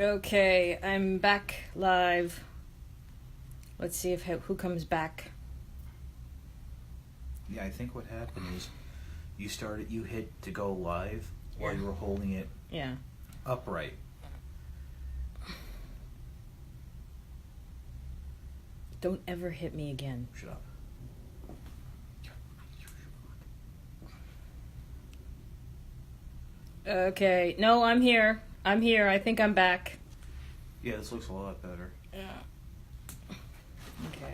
Okay, I'm back live. Let's see if who comes back. Yeah, I think what happened is you hit to go live while you were holding it upright. Don't ever hit me again. Shut up. Okay, no, I'm here. I think I'm back. Yeah, this looks a lot better. Yeah. Okay.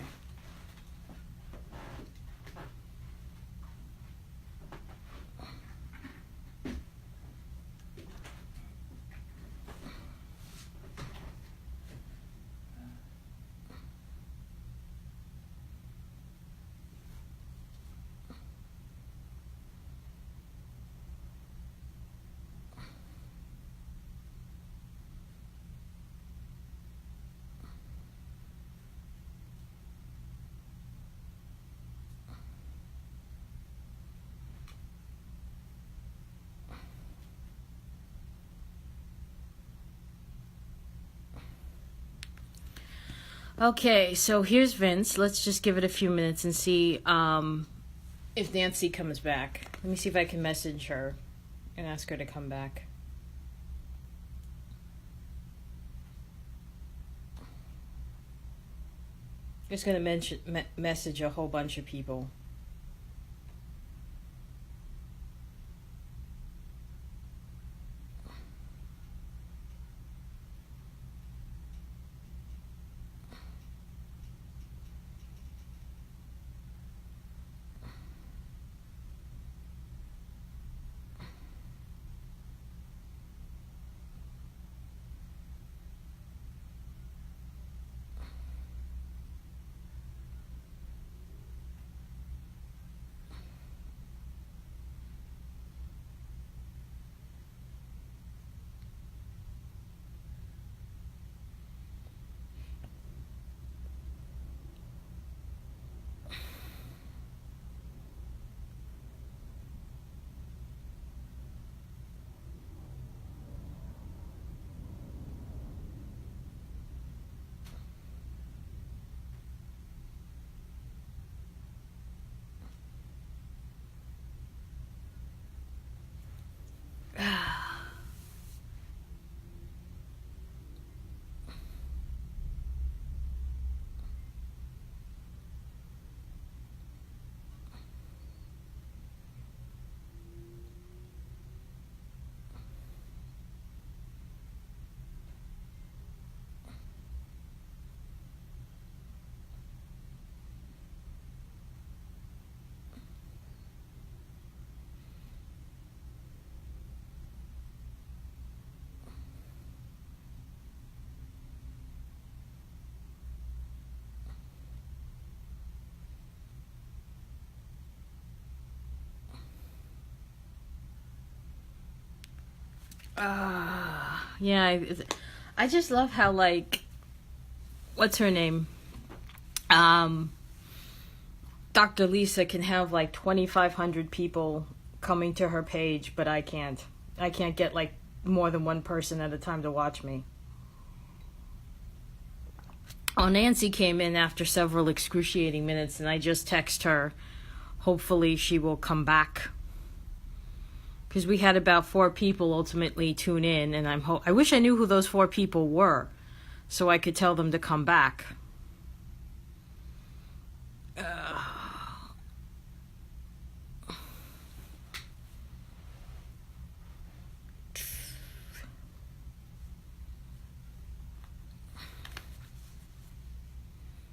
Okay, so here's Vince. Let's just give it a few minutes and see if Nancy comes back. Let me see if I can message her and ask her to come back. Just going to message a whole bunch of people. Yeah, I just love how, like, what's her name? Dr. Lisa can have like 2,500 people coming to her page, but I can't. I can't get like more than one person at a time to watch me. Oh, Nancy came in after several excruciating minutes, and I just text her. Hopefully she will come back. Because we had about 4 people ultimately tune in, and I wish I knew who those 4 people were, so I could tell them to come back.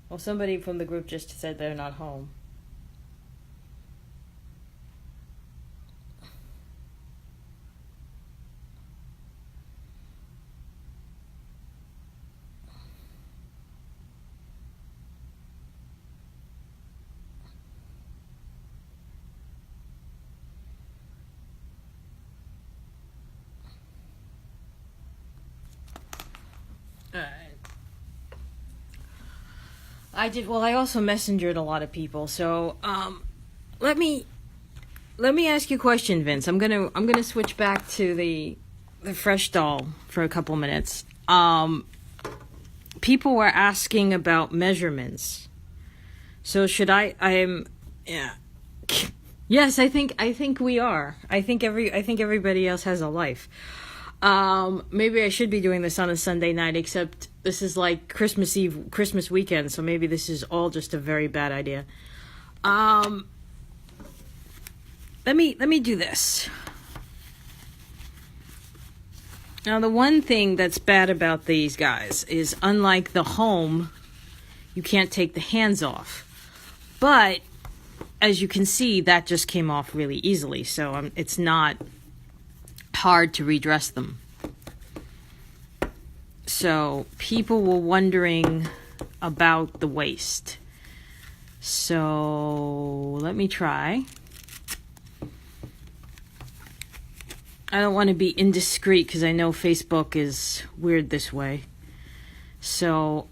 Well, somebody from the group just said they're not home. I also messengered a lot of people. So, let me ask you a question, Vince. I'm gonna switch back to the fresh doll for a couple minutes. people were asking about measurements. So should yeah. Yes, I think we are. I think everybody else has a life. Maybe I should be doing this on a Sunday night, except this is like Christmas Eve, Christmas weekend, so maybe this is all just a very bad idea. Let me do this. Now, the one thing that's bad about these guys is, unlike the home, you can't take the hands off. But, as you can see, that just came off really easily, so it's not hard to redress them. So, people were wondering about the waist. So, let me try. I don't want to be indiscreet because I know Facebook is weird this way. So,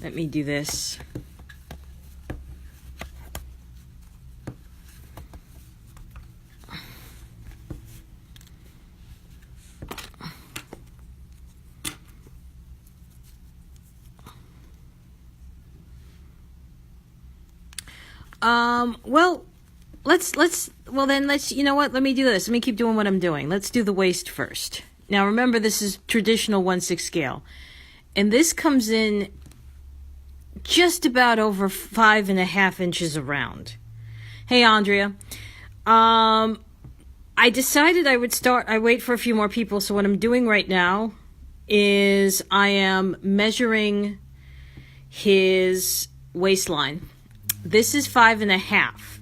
let me do this. Let's you know what? Let me do this. Let me keep doing what I'm doing. Let's do the waist first. Now remember, this is traditional 1/6 scale. And this comes in just about over 5.5 inches around. Hey, Andrea. I decided I wait for a few more people. So what I'm doing right now is I am measuring his waistline. This is 5.5.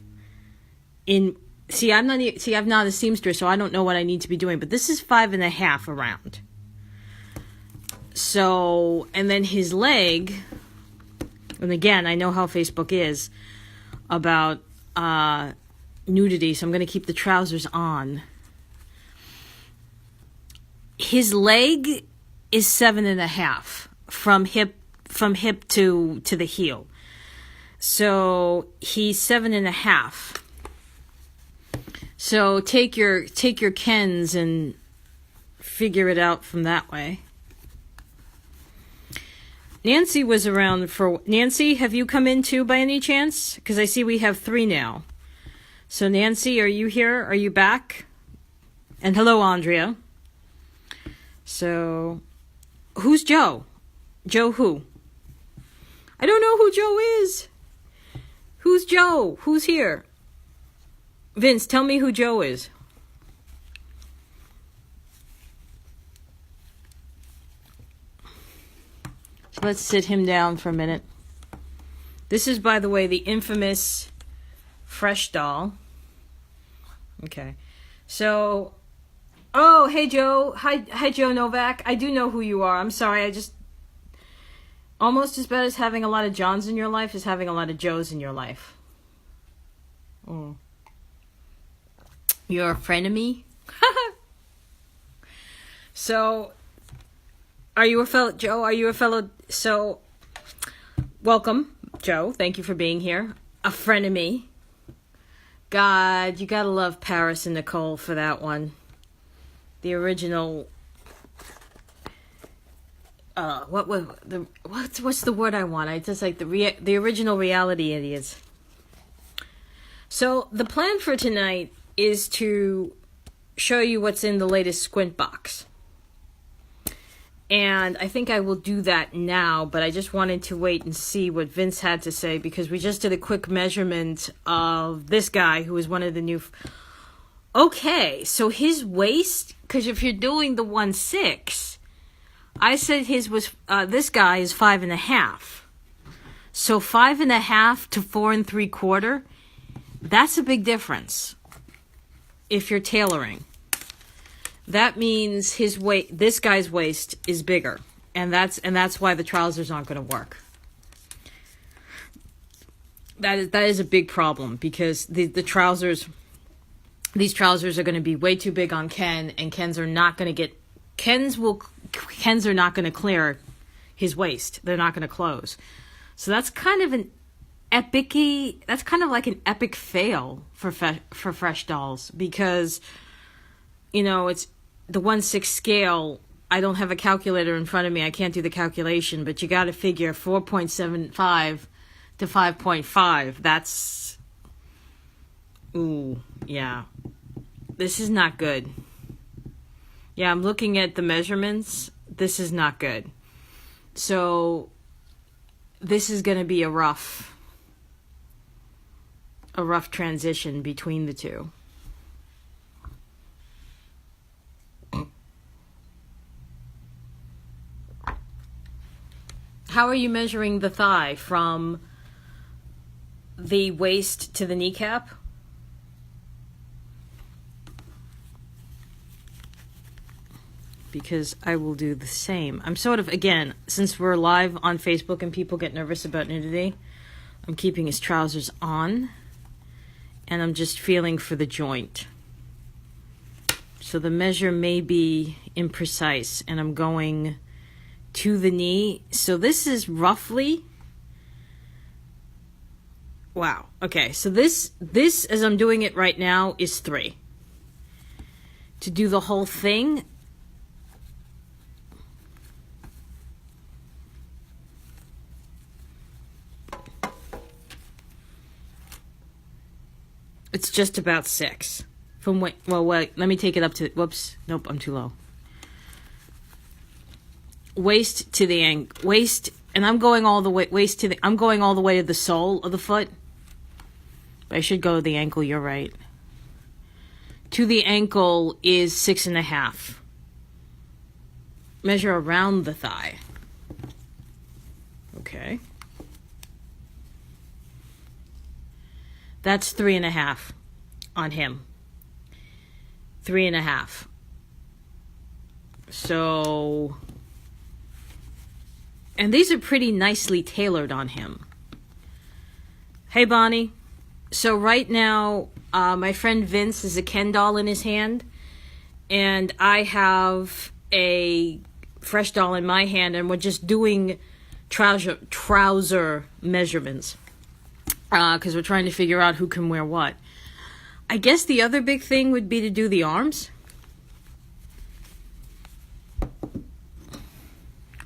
I'm not a seamstress, so I don't know what I need to be doing, but this is 5.5 around. So, and then his leg, and again, I know how Facebook is about nudity, so I'm going to keep the trousers on. His leg is 7.5 from hip to the heel. So he's 7.5. So take your Kens and figure it out from that way. Nancy was around for... Nancy, have you come in too by any chance? Because I see we have 3 now. So Nancy, are you here? Are you back? And hello, Andrea. So, who's Joe? Joe who? I don't know who Joe is. Who's Joe? Who's here? Vince, tell me who Joe is. So let's sit him down for a minute. This is, by the way, the infamous Fresh doll. Okay. So, oh, hey, Joe. Hi, Joe Novak. I do know who you are. I'm sorry. Almost as bad as having a lot of Johns in your life is having a lot of Joes in your life. Mm. You're a frenemy? So, are you a fellow, Joe? Are you a fellow? So, welcome, Joe. Thank you for being here. A frenemy. God, you gotta love Paris and Nicole for that one. The original... what's the word I want? I just like the original reality idiots. So the plan for tonight is to show you what's in the latest Squint box. And I think I will do that now, but I just wanted to wait and see what Vince had to say because we just did a quick measurement of this guy who is one of the new... Okay, so his waist, because if you're doing the 1/6, I said his was, this guy is 5.5. So 5.5 to 4 3/4, that's a big difference. If you're tailoring, that means this guy's waist is bigger, and that's why the trousers aren't going to work. That is a big problem because the trousers, these trousers are going to be way too big on Ken, and Kens are not going to clear his waist. They're not going to close. So that's kind of that's kind of like an epic fail for Fresh Dolls, because, you know, it's the 1/6 scale. I don't have a calculator in front of me. I can't do the calculation, but you got to figure 4.75 to 5.5. That's, ooh, yeah. This is not good. Yeah, I'm looking at the measurements. This is not good. So this is going to be a rough transition between the two. How are you measuring the thigh from the waist to the kneecap? Because I will do the same. I'm sort of, again, since we're live on Facebook and people get nervous about nudity, I'm keeping his trousers on, and I'm just feeling for the joint. So the measure may be imprecise, and I'm going to the knee. So this is roughly, wow. Okay, so this as I'm doing it right now is 3. To do the whole thing, it's just about 6. From wait, let me take it up to, whoops, nope, I'm too low. Waist to the waist, and I'm going all the way, I'm going all the way to the sole of the foot. But I should go to the ankle, you're right. To the ankle is 6.5. Measure around the thigh. Okay. That's 3.5 on him. 3.5. So, and these are pretty nicely tailored on him. Hey, Bonnie. So right now, my friend Vince has a Ken doll in his hand, and I have a Fresh doll in my hand, and we're just doing trouser measurements. Because we're trying to figure out who can wear what. I guess the other big thing would be to do the arms.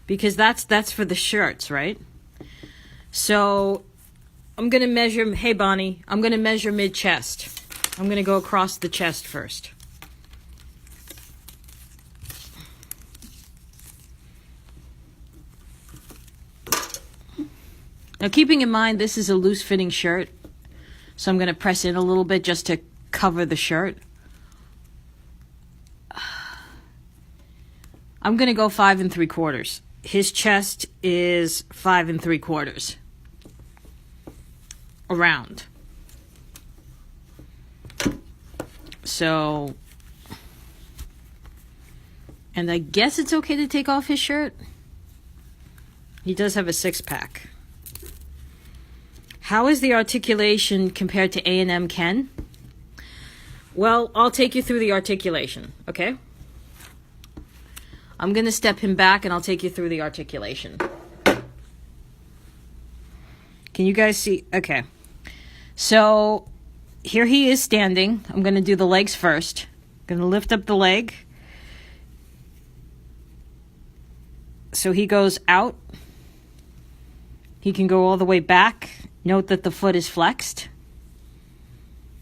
Because that's for the shirts, right? So I'm going to measure, hey Bonnie, I'm going to measure mid-chest. I'm going to go across the chest first. Now, keeping in mind, this is a loose-fitting shirt, so I'm going to press in a little bit just to cover the shirt. I'm going to go 5 3/4. His chest is 5 3/4. Around. So, and I guess it's okay to take off his shirt. He does have a 6-pack. How is the articulation compared to A&M Ken? Well, I'll take you through the articulation, okay? I'm going to step him back and I'll take you through the articulation. Can you guys see? Okay. So here he is standing. I'm going to do the legs first. I'm going to lift up the leg. So he goes out. He can go all the way back. Note that the foot is flexed.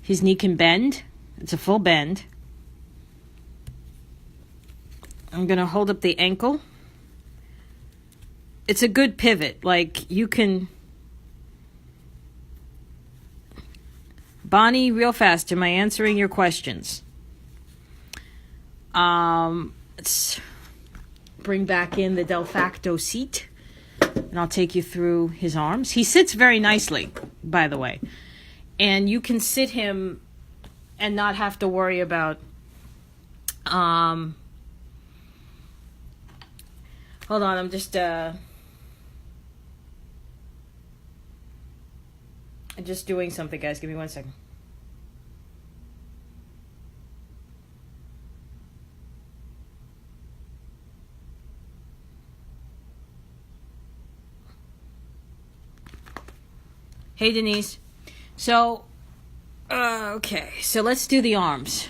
His knee can bend. It's a full bend. I'm going to hold up the ankle. It's a good pivot. Like, you can... Bonnie, real fast, am I answering your questions? Let's bring back in the de facto seat. And I'll take you through his arms. He sits very nicely, by the way. And you can sit him and not have to worry about... hold on, I'm just doing something, guys. Give me 1 second. Hey, Denise. So, okay. So let's do the arms.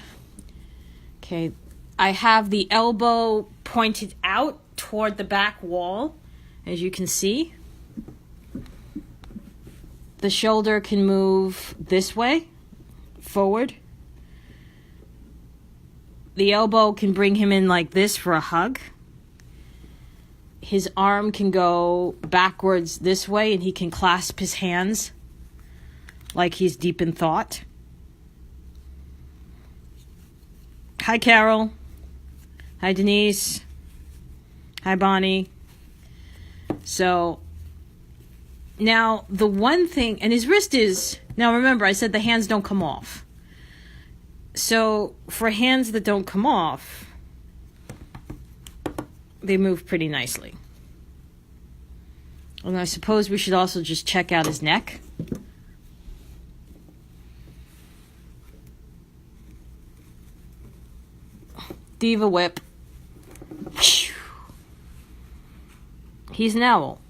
Okay. I have the elbow pointed out toward the back wall, as you can see. The shoulder can move this way, forward. The elbow can bring him in like this for a hug. His arm can go backwards this way, and he can clasp his hands like he's deep in thought. Hi, Carol. Hi, Denise. Hi, Bonnie. So, now the one thing, and his wrist is, now remember I said the hands don't come off. So, for hands that don't come off, they move pretty nicely. And I suppose we should also just check out his neck. Diva whip. He's an owl.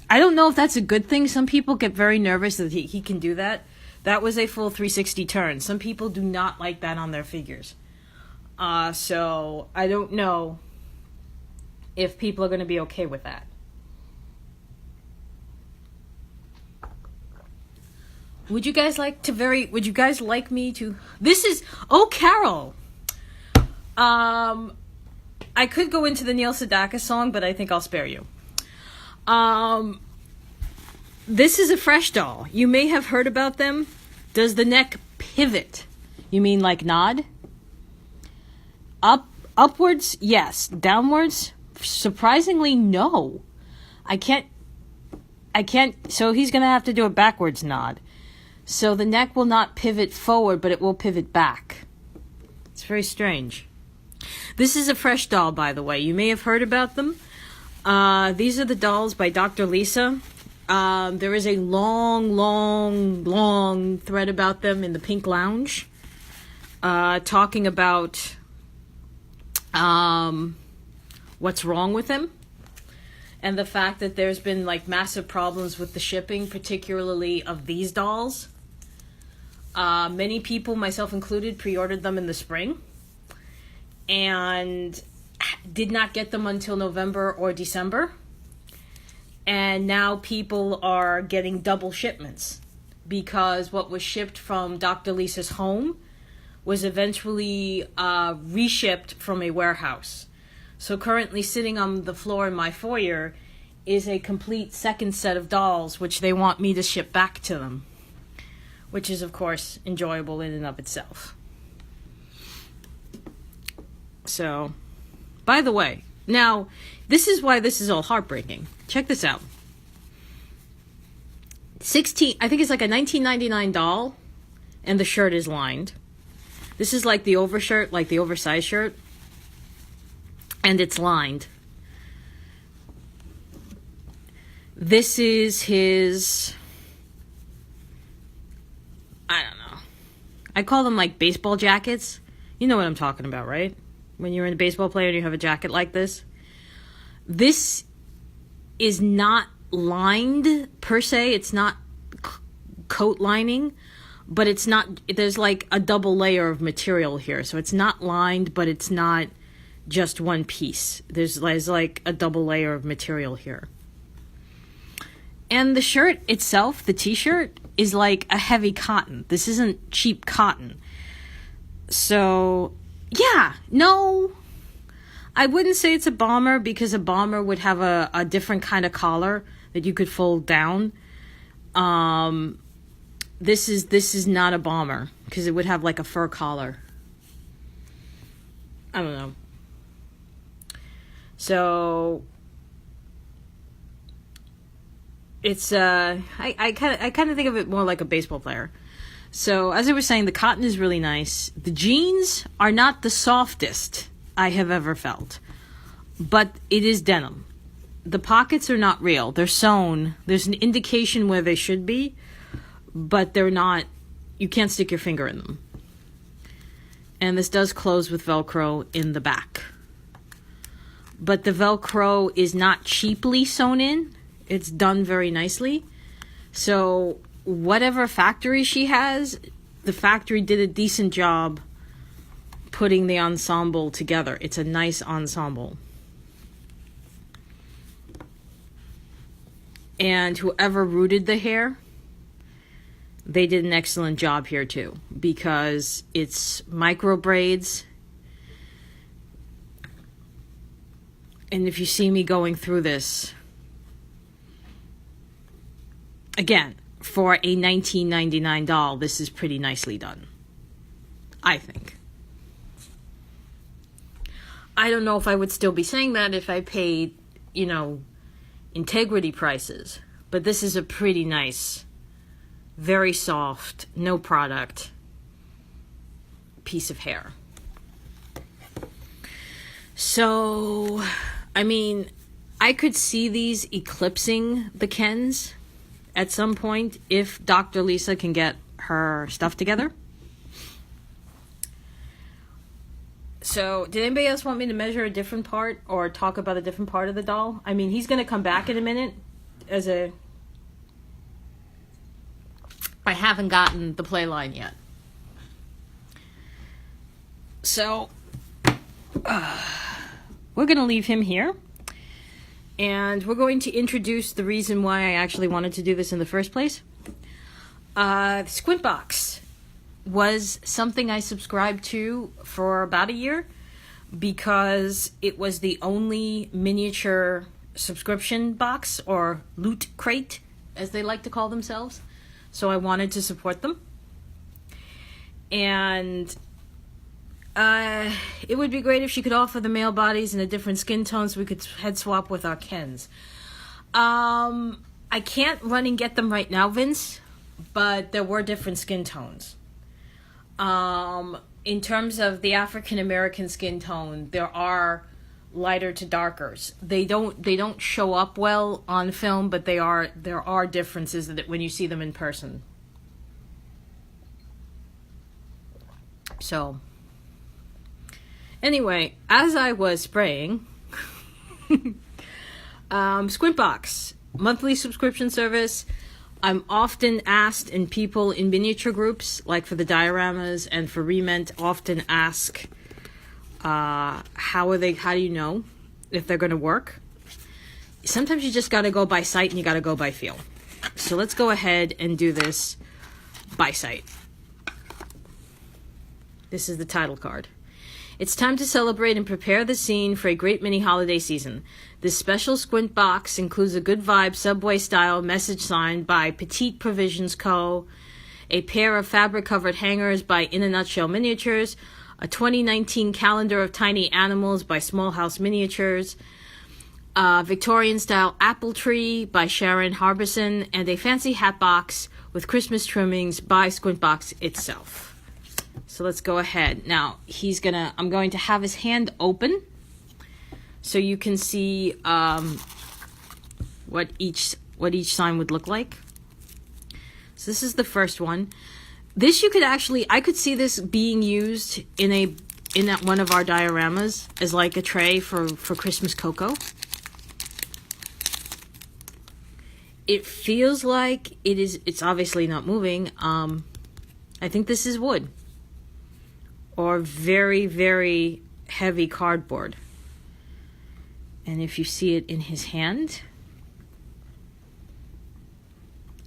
I don't know if that's a good thing. Some people get very nervous that he can do that. That was a full 360 turn. Some people do not like that on their figures. So I don't know if people are going to be okay with that. Would you guys like me to, this is, oh, Carol. I could go into the Neil Sedaka song, but I think I'll spare you. This is a fresh doll. You may have heard about them. Does the neck pivot? You mean like nod? Upwards, yes. Downwards, surprisingly, no. I can't, so he's going to have to do a backwards nod. So the neck will not pivot forward, but it will pivot back. It's very strange. This is a fresh doll, by the way. You may have heard about them. These are the dolls by Dr. Lisa. There is a long thread about them in the Pink Lounge, talking about what's wrong with them, and the fact that there's been like massive problems with the shipping, particularly of these dolls. Many people, myself included, pre-ordered them in the spring and did not get them until November or December. And now people are getting double shipments because what was shipped from Dr. Lisa's home was eventually reshipped from a warehouse. So currently sitting on the floor in my foyer is a complete second set of dolls, which they want me to ship back to them, which is, of course, enjoyable in and of itself. So, by the way, now, this is why this is all heartbreaking. Check this out. I think it's like a $19.99 doll, and the shirt is lined. This is like the overshirt, like the oversized shirt, and it's lined. This is his, I don't know. I call them like baseball jackets. You know what I'm talking about, right? When you're a baseball player and you have a jacket like this. This is not lined per se. It's not coat lining, but it's not, there's like a double layer of material here. So it's not lined, but it's not just one piece. There's like a double layer of material here. And the shirt itself, the t-shirt, is like a heavy cotton. This isn't cheap cotton. So, yeah, no, I wouldn't say it's a bomber because a bomber would have a different kind of collar that you could fold down. This is not a bomber because it would have like a fur collar. I don't know. So it's I kind of think of it more like a baseball player. So as I was saying, the cotton is really nice. The jeans are not the softest I have ever felt, but it is denim. The pockets are not real. They're sewn. There's an indication where they should be, but they're not. You can't stick your finger in them. And this does close with Velcro in the back. But the Velcro is not cheaply sewn in. It's done very nicely. So whatever factory she has, the factory did a decent job putting the ensemble together. It's a nice ensemble. And whoever rooted the hair, they did an excellent job here too, because it's micro braids. And if you see me going through this, again, for a $19.99 doll, this is pretty nicely done, I think. I don't know if I would still be saying that if I paid, integrity prices, but this is a pretty nice, very soft, no product piece of hair. So, I could see these eclipsing the Kens at some point if Dr. Lisa can get her stuff together. So, did anybody else want me to measure a different part or talk about a different part of the doll? He's going to come back in a minute I haven't gotten the play line yet. So, we're going to leave him here. And we're going to introduce the reason why I actually wanted to do this in the first place. Squintbox was something I subscribed to for about a year because it was the only miniature subscription box, or loot crate, as they like to call themselves. So I wanted to support them. And it would be great if she could offer the male bodies in a different skin tone so we could head swap with our Kens. I can't run and get them right now, Vince, but there were different skin tones. In terms of the African American skin tone, there are lighter to darkers. They don't show up well on film, but there are differences that when you see them in person. So, anyway, as I was spraying, Squintbox, monthly subscription service. I'm often asked, and people in miniature groups, like for the dioramas and for Rement, often ask, how do you know if they're going to work? Sometimes you just got to go by sight and you got to go by feel. So let's go ahead and do this by sight. This is the title card. It's time to celebrate and prepare the scene for a great mini holiday season. This special Squint box includes a good vibe Subway-style message sign by Petite Provisions Co., a pair of fabric-covered hangers by In a Nutshell Miniatures, a 2019 calendar of tiny animals by Small House Miniatures, a Victorian-style apple tree by Sharon Harbison, and a fancy hat box with Christmas trimmings by Squintbox itself. So let's go ahead. Now, I'm going to have his hand open so you can see what each sign would look like. So this is the first one. This I could see this being used in one of our dioramas as like a tray for Christmas cocoa. It feels like it's obviously not moving. I think this is wood. Or very, very heavy cardboard. And if you see it in his hand,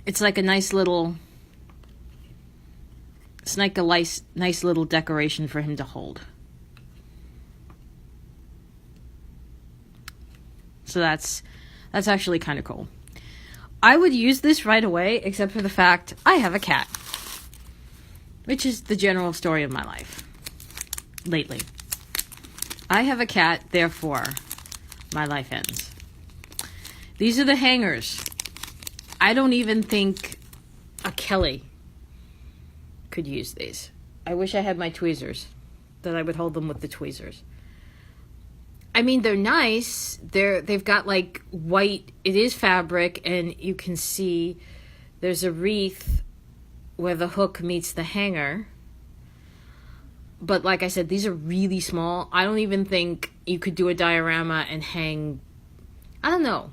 it's like a nice little decoration for him to hold. So that's actually kind of cool. I would use this right away, except for the fact I have a cat, which is the general story of my life. Lately, I have a cat, therefore my life ends. These are the hangers. I don't even think a Kelly could use these. I wish I had my tweezers, that I would hold them with the tweezers. They're nice. They've got like white, it is fabric, and you can see there's a wreath where the hook meets the hanger. But like I said, these are really small. I don't even think you could do a diorama and hang. I don't know.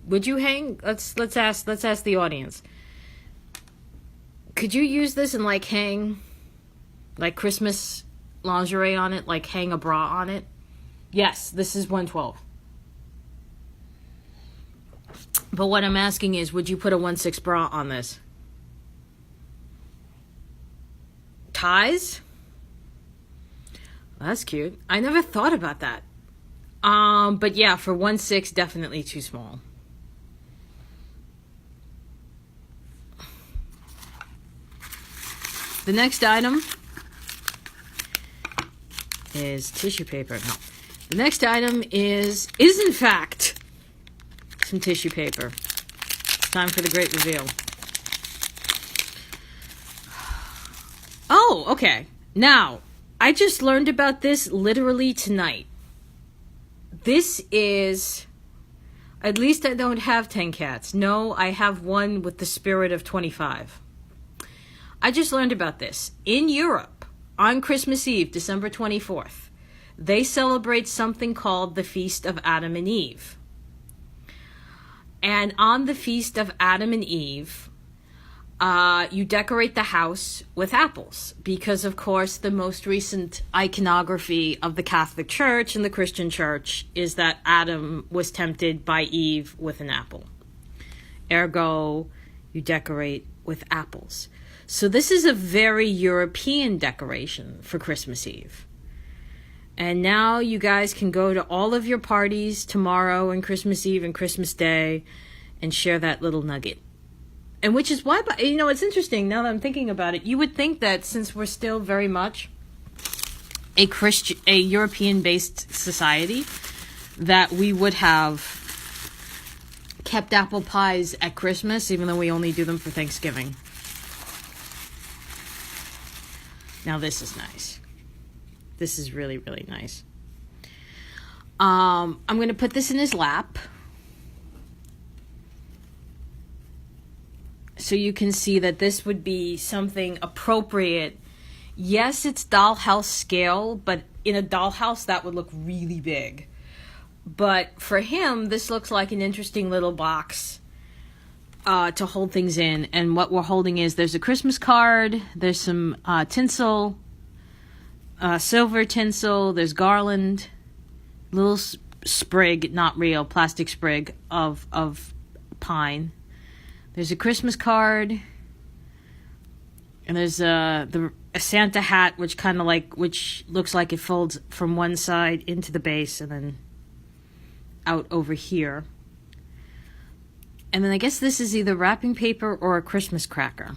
Would you hang? Let's ask the audience. Could you use this and like hang like Christmas lingerie on it, like hang a bra on it? Yes, this is 112. But what I'm asking is, would you put a 1/6 bra on this? Ties? That's cute. I never thought about that. But yeah, for 1/6, definitely too small. The next item is tissue paper. No. The next item is in fact some tissue paper. It's time for the great reveal. Oh, okay. Now, I just learned about this literally tonight. This is, at least I don't have 10 cats. No, I have one with the spirit of 25. I just learned about this. In Europe, on Christmas Eve, December 24th, they celebrate something called the Feast of Adam and Eve. And on the Feast of Adam and Eve, you decorate the house with apples because, of course, the most recent iconography of the Catholic Church and the Christian Church is that Adam was tempted by Eve with an apple. Ergo, you decorate with apples. So this is a very European decoration for Christmas Eve. And now you guys can go to all of your parties tomorrow and Christmas Eve and Christmas Day and share that little nugget. And which is why, you know, it's interesting now that I'm thinking about it. You would think that since we're still very much a European-based society, that we would have kept apple pies at Christmas, even though we only do them for Thanksgiving. Now this is nice. This is really, really nice. I'm going to put this in his lap, so you can see that this would be something appropriate. Yes, it's dollhouse scale, but in a dollhouse that would look really big. But for him, this looks like an interesting little box to hold things in. And what we're holding is, there's a Christmas card, there's some tinsel, silver tinsel, there's garland, little sprig, not real, plastic sprig of pine. There's a Christmas card, and there's a Santa hat, which which looks like it folds from one side into the base and then out over here. And then I guess this is either wrapping paper or a Christmas cracker.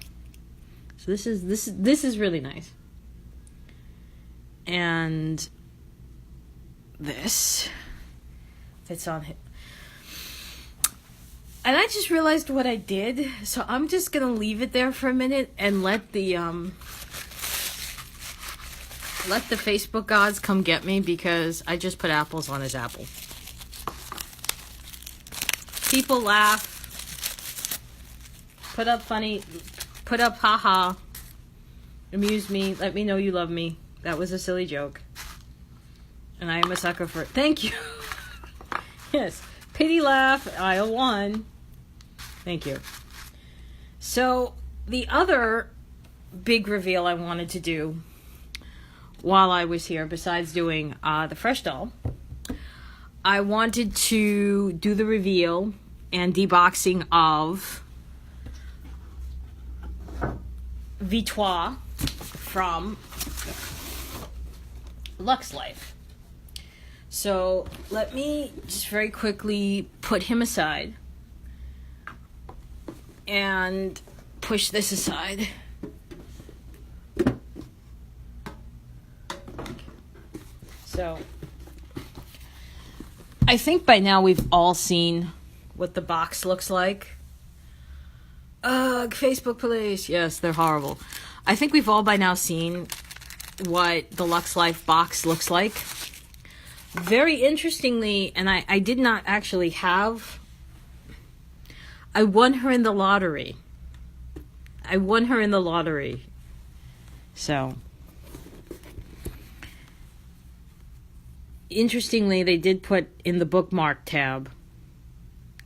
So this is really nice. And this fits on him. And I just realized what I did, so I'm just gonna leave it there for a minute and let the Facebook gods come get me, because I just put apples on his apple. People laugh, put up haha, amuse me, let me know you love me. That was a silly joke. And I am a sucker for it. Thank you. Yes. Pity laugh, aisle 1. Thank you. So, the other big reveal I wanted to do while I was here, besides doing the Fresh Doll, I wanted to do the reveal and deboxing of Victoire from Lux Life. So let me just very quickly put him aside and push this aside. So I think by now we've all seen what the box looks like. Ugh, Facebook police. Yes, they're horrible. I think we've all by now seen what the Lux Life box looks like. Very interestingly, and I did not actually have, I won her in the lottery. So, interestingly, they did put in the bookmark tab,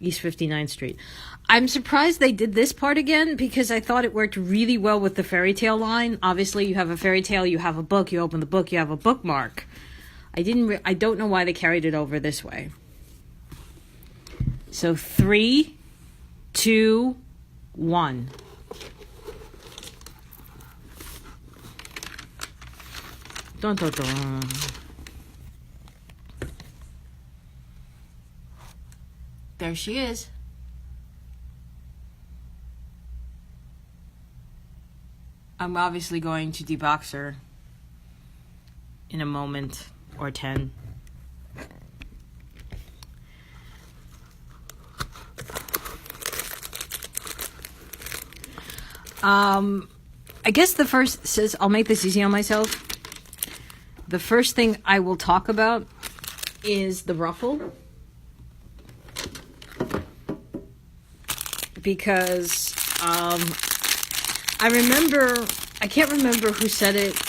East 59th Street. I'm surprised they did this part again because I thought it worked really well with the fairy tale line. Obviously, you have a fairy tale, you have a book, you open the book, you have a bookmark. I don't know why they carried it over this way. So 3, 2, 1. Dun, dun, dun. There she is. I'm obviously going to debox her in a moment or 10. I guess the first says I'll make this easy on myself. The first thing I will talk about is the ruffle. Because I can't remember who said it,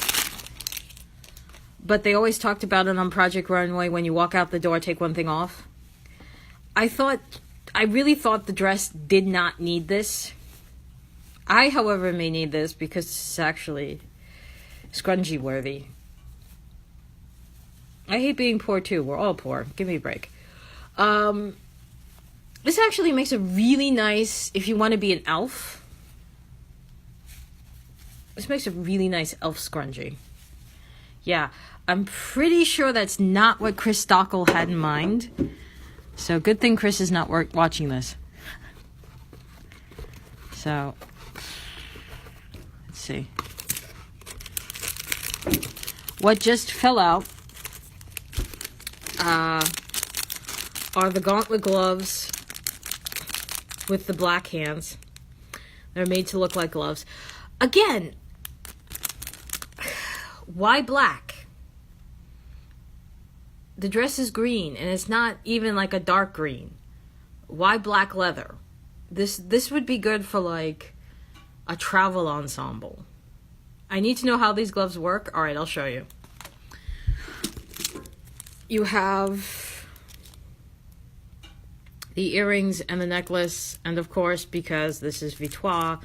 but they always talked about it on Project Runway. When you walk out the door, take one thing off. I really thought the dress did not need this. I, however, may need this because it's actually scrunchie worthy. I hate being poor too. We're all poor. Give me a break. This actually makes a really nice, if you want to be an elf, this makes a really nice elf scrunchie. Yeah, I'm pretty sure that's not what Chris Stockel had in mind. So good thing Chris is not watching this. So, let's see. What just fell out are the gauntlet gloves with the black hands. They're made to look like gloves. Again, why black? The dress is green, and it's not even like a dark green. Why black leather? This would be good for like a travel ensemble. I need to know how these gloves work. All right, I'll show you. You have the earrings and the necklace, and of course, because this is Victoire,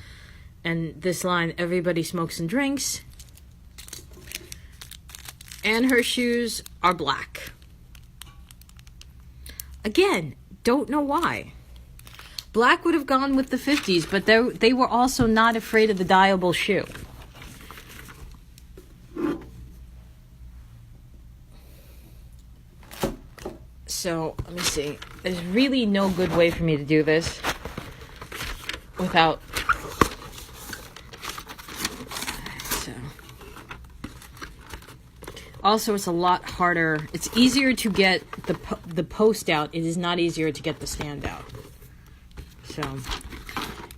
and this line, everybody smokes and drinks, and her shoes are black. Again, don't know why. Black would have gone with the 50s, but they were also not afraid of the dyeable shoe. So, let me see. There's really no good way for me to do this without... So. Also, it's a lot harder. It's easier to get the post out. It is not easier to get the stand out. So,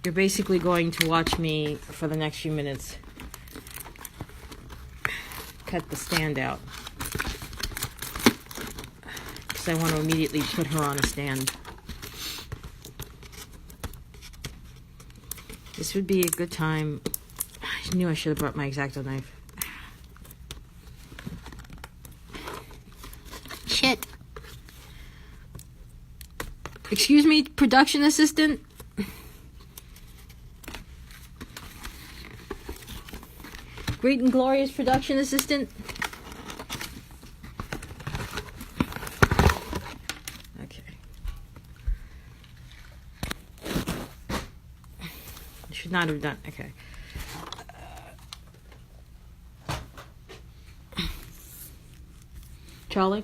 you're basically going to watch me for the next few minutes cut the stand out. Because I want to immediately put her on a stand. This would be a good time. I knew I should have brought my X-Acto knife. Shit. Excuse me, production assistant? Great and glorious production assistant? Okay. Should not have done, okay. Charlie?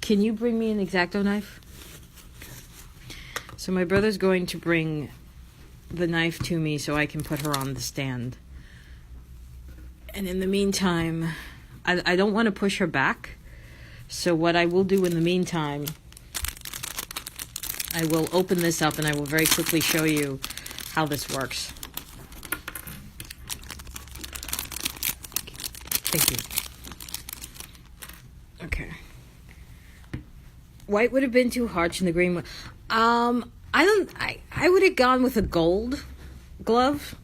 Can you bring me an X-Acto knife? So my brother's going to bring the knife to me so I can put her on the stand. And in the meantime, I don't want to push her back. So what I will do in the meantime, I will open this up and I will very quickly show you how this works. Thank you. Okay. White would have been too harsh and the green would... I would have gone with a gold glove.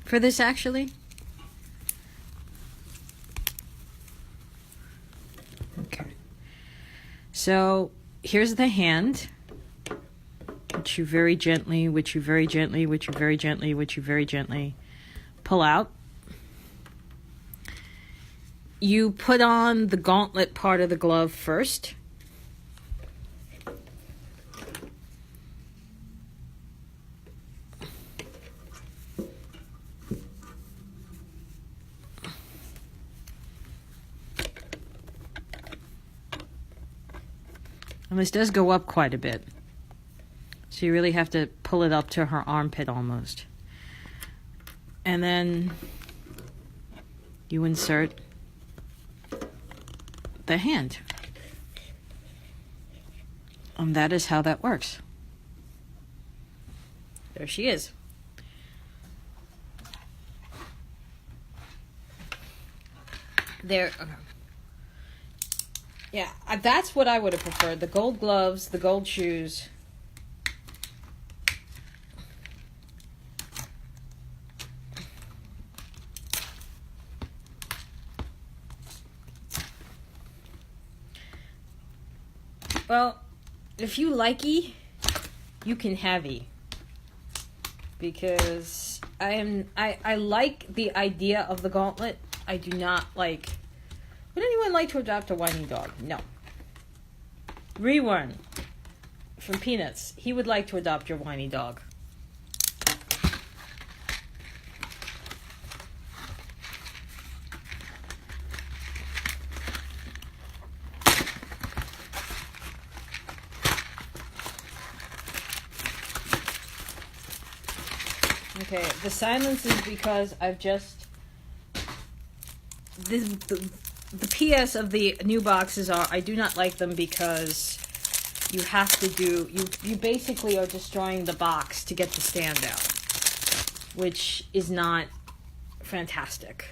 For this, actually. So here's the hand, which you very gently pull out. You put on the gauntlet part of the glove first. And this does go up quite a bit. So you really have to pull it up to her armpit almost. And then you insert the hand. And that is how that works. There she is. There. Okay. Yeah, that's what I would have preferred. The gold gloves, the gold shoes. Well, if you likey, you can have-y. Because I like the idea of the gauntlet. I do not like... Would anyone like to adopt a whiny dog? No. Rewarn from Peanuts. He would like to adopt your whiny dog. Okay, the silence is because I've just... The PS of the new boxes are, I do not like them because you have to do, you basically are destroying the box to get the stand out, which is not fantastic.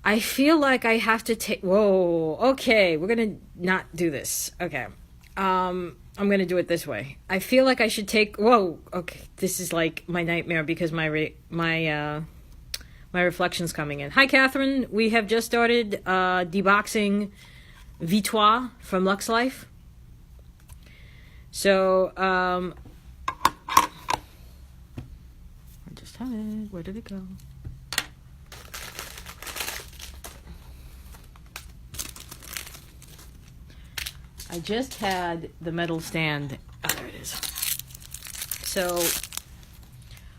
I feel like I have to take, whoa, okay, we're gonna not do this. Okay, I'm gonna do it this way. I feel like I should take, whoa, okay, this is like my nightmare because my reflection's coming in. Hi, Catherine. We have just started deboxing Victoire from Lux Life. So, I just had it. Where did it go? I just had the metal stand. Oh, there it is. So...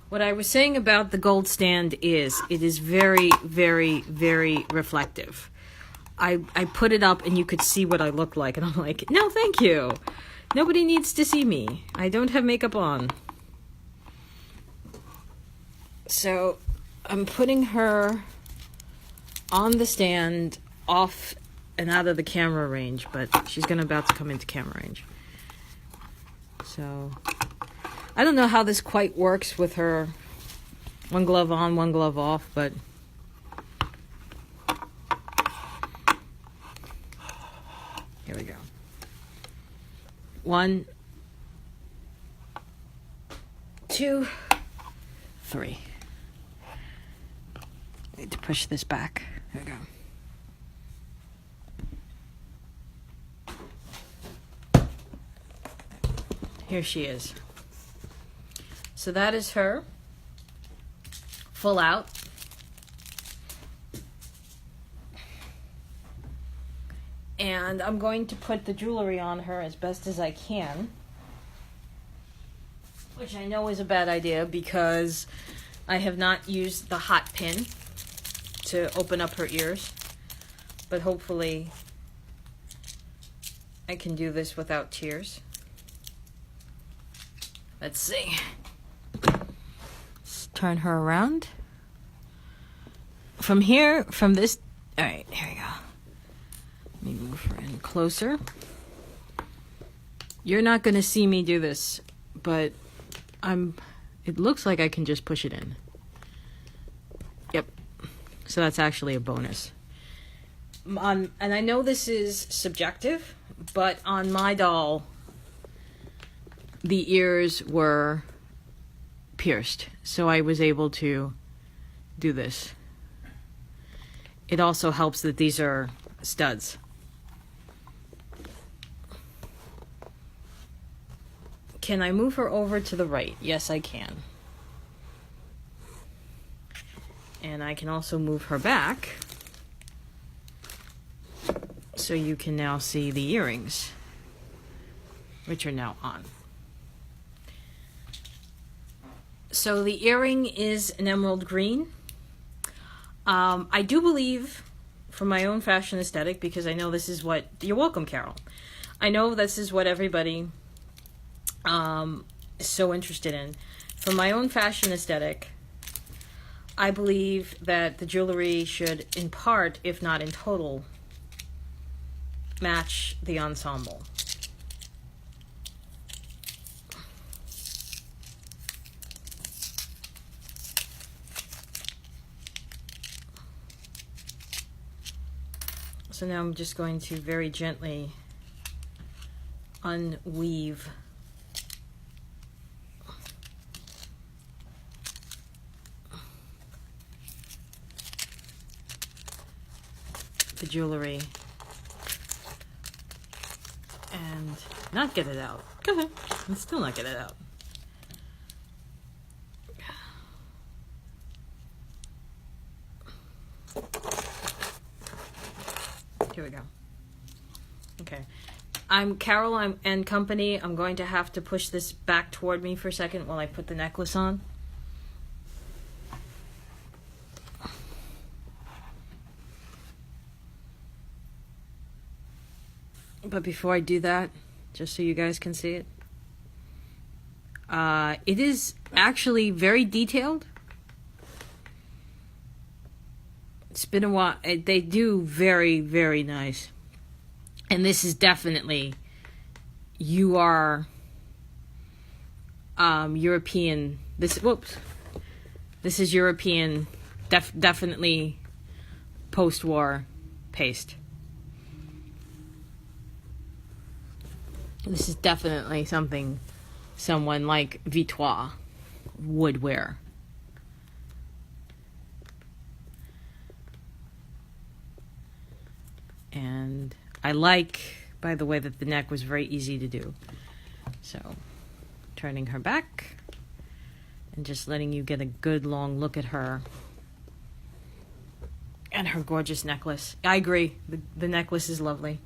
What I was saying about the gold stand is, it is very, very, very reflective. I put it up and you could see what I look like. And I'm like, no, thank you. Nobody needs to see me. I don't have makeup on. So I'm putting her on the stand, off and out of the camera range. But she's about to come into camera range. So... I don't know how this quite works with her one glove on, one glove off, but here we go. 1, 2, 3. Need to push this back. There we go. Here she is. So that is her, full out. And I'm going to put the jewelry on her as best as I can, which I know is a bad idea because I have not used the hot pin to open up her ears. But hopefully I can do this without tears. Let's see. Turn her around. From here, from this... Alright, here we go. Let me move her in closer. You're not going to see me do this, but it looks like I can just push it in. Yep. So that's actually a bonus. And I know this is subjective, but on my doll, the ears were pierced, so I was able to do this. It also helps that these are studs. can I move her over to the right? Yes, I can. And I can also move her back, so you can now see the earrings, which are now on. So the earring is an emerald green. I do believe, for my own fashion aesthetic, because I know this is what... You're welcome, Carol. I know this is what everybody is so interested in. For my own fashion aesthetic, I believe that the jewelry should, in part, if not in total, match the ensemble. So now I'm just going to very gently unweave the jewelry and not get it out. Go ahead. And still not get it out. Here we go. Okay. I'm Carol and company. I'm going to have to push this back toward me for a second while I put the necklace on. But before I do that, just so you guys can see it, it is actually very detailed. It's been a while. They do very, very nice. And this is definitely, you are European. This is European, definitely post-war paste. This is definitely something someone like Victoire would wear. And I like, by the way, that the neck was very easy to do. So, turning her back and just letting you get a good long look at her and her gorgeous necklace. I agree. The necklace is lovely.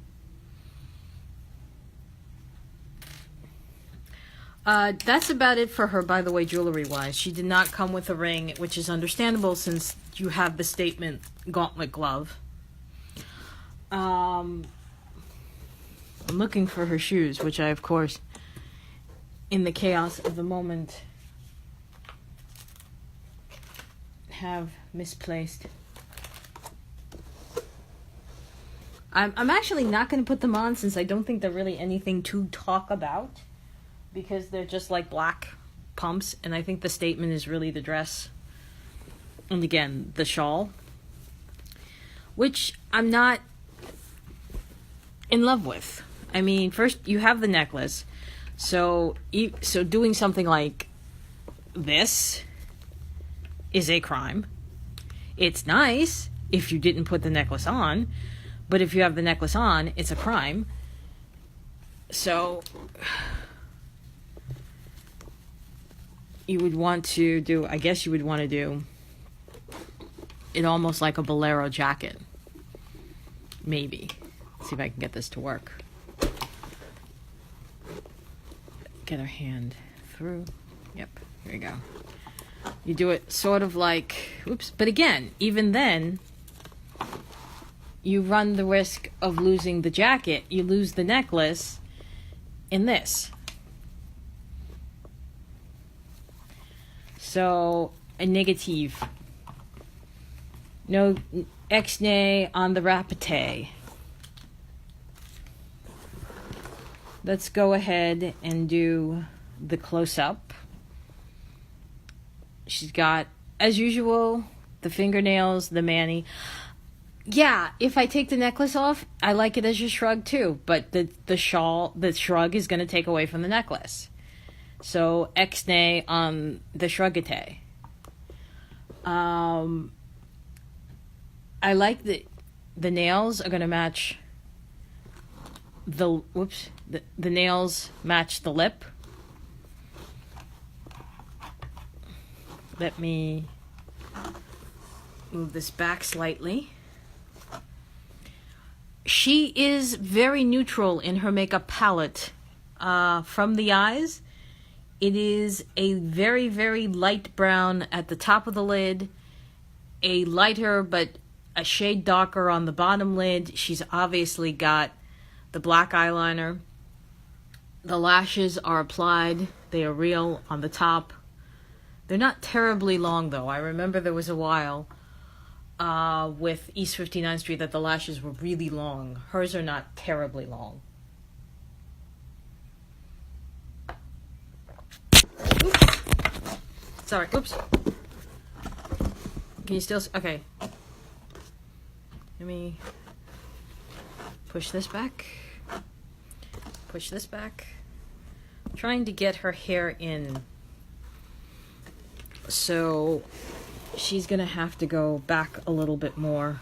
That's about it for her, by the way, jewelry-wise. She did not come with a ring, which is understandable since you have the statement gauntlet glove. I'm looking for her shoes, which I, of course, in the chaos of the moment, have misplaced. I'm actually not going to put them on since I don't think they're really anything to talk about, because they're just like black pumps, and I think the statement is really the dress and, again, the shawl, which I'm not in love with. I mean, first you have the necklace, so doing something like this is a crime. It's nice if you didn't put the necklace on, but if you have the necklace on, it's a crime. So you would want to do, I guess you would want to do it almost like a bolero jacket. Maybe. Let's see if I can get this to work. Get her hand through. Yep, here we go. You do it sort of like, oops, but again, even then, you run the risk of losing the jacket. You lose the necklace in this. So, a negative. No ex-nay on the rapete. Let's go ahead and do the close-up. She's got, as usual, the fingernails, the mani. Yeah, if I take the necklace off, I like it as a shrug too, but the shawl, the shrug is going to take away from the necklace. So, ex-nay on the shrugate. I like the nails are going to match the nails match the lip. Let me move this back slightly. She is very neutral in her makeup palette. From the eyes, it is a very, very light brown at the top of the lid, a lighter but a shade darker on the bottom lid. She's obviously got the black eyeliner. The lashes are applied. They are real on the top. They're not terribly long, though. I remember there was a while with East 59th Street that the lashes were really long. Hers are not terribly long. Oops. Sorry. Oops. Can you still... Okay. Let me push this back. Push this back. I'm trying to get her hair in. So she's going to have to go back a little bit more.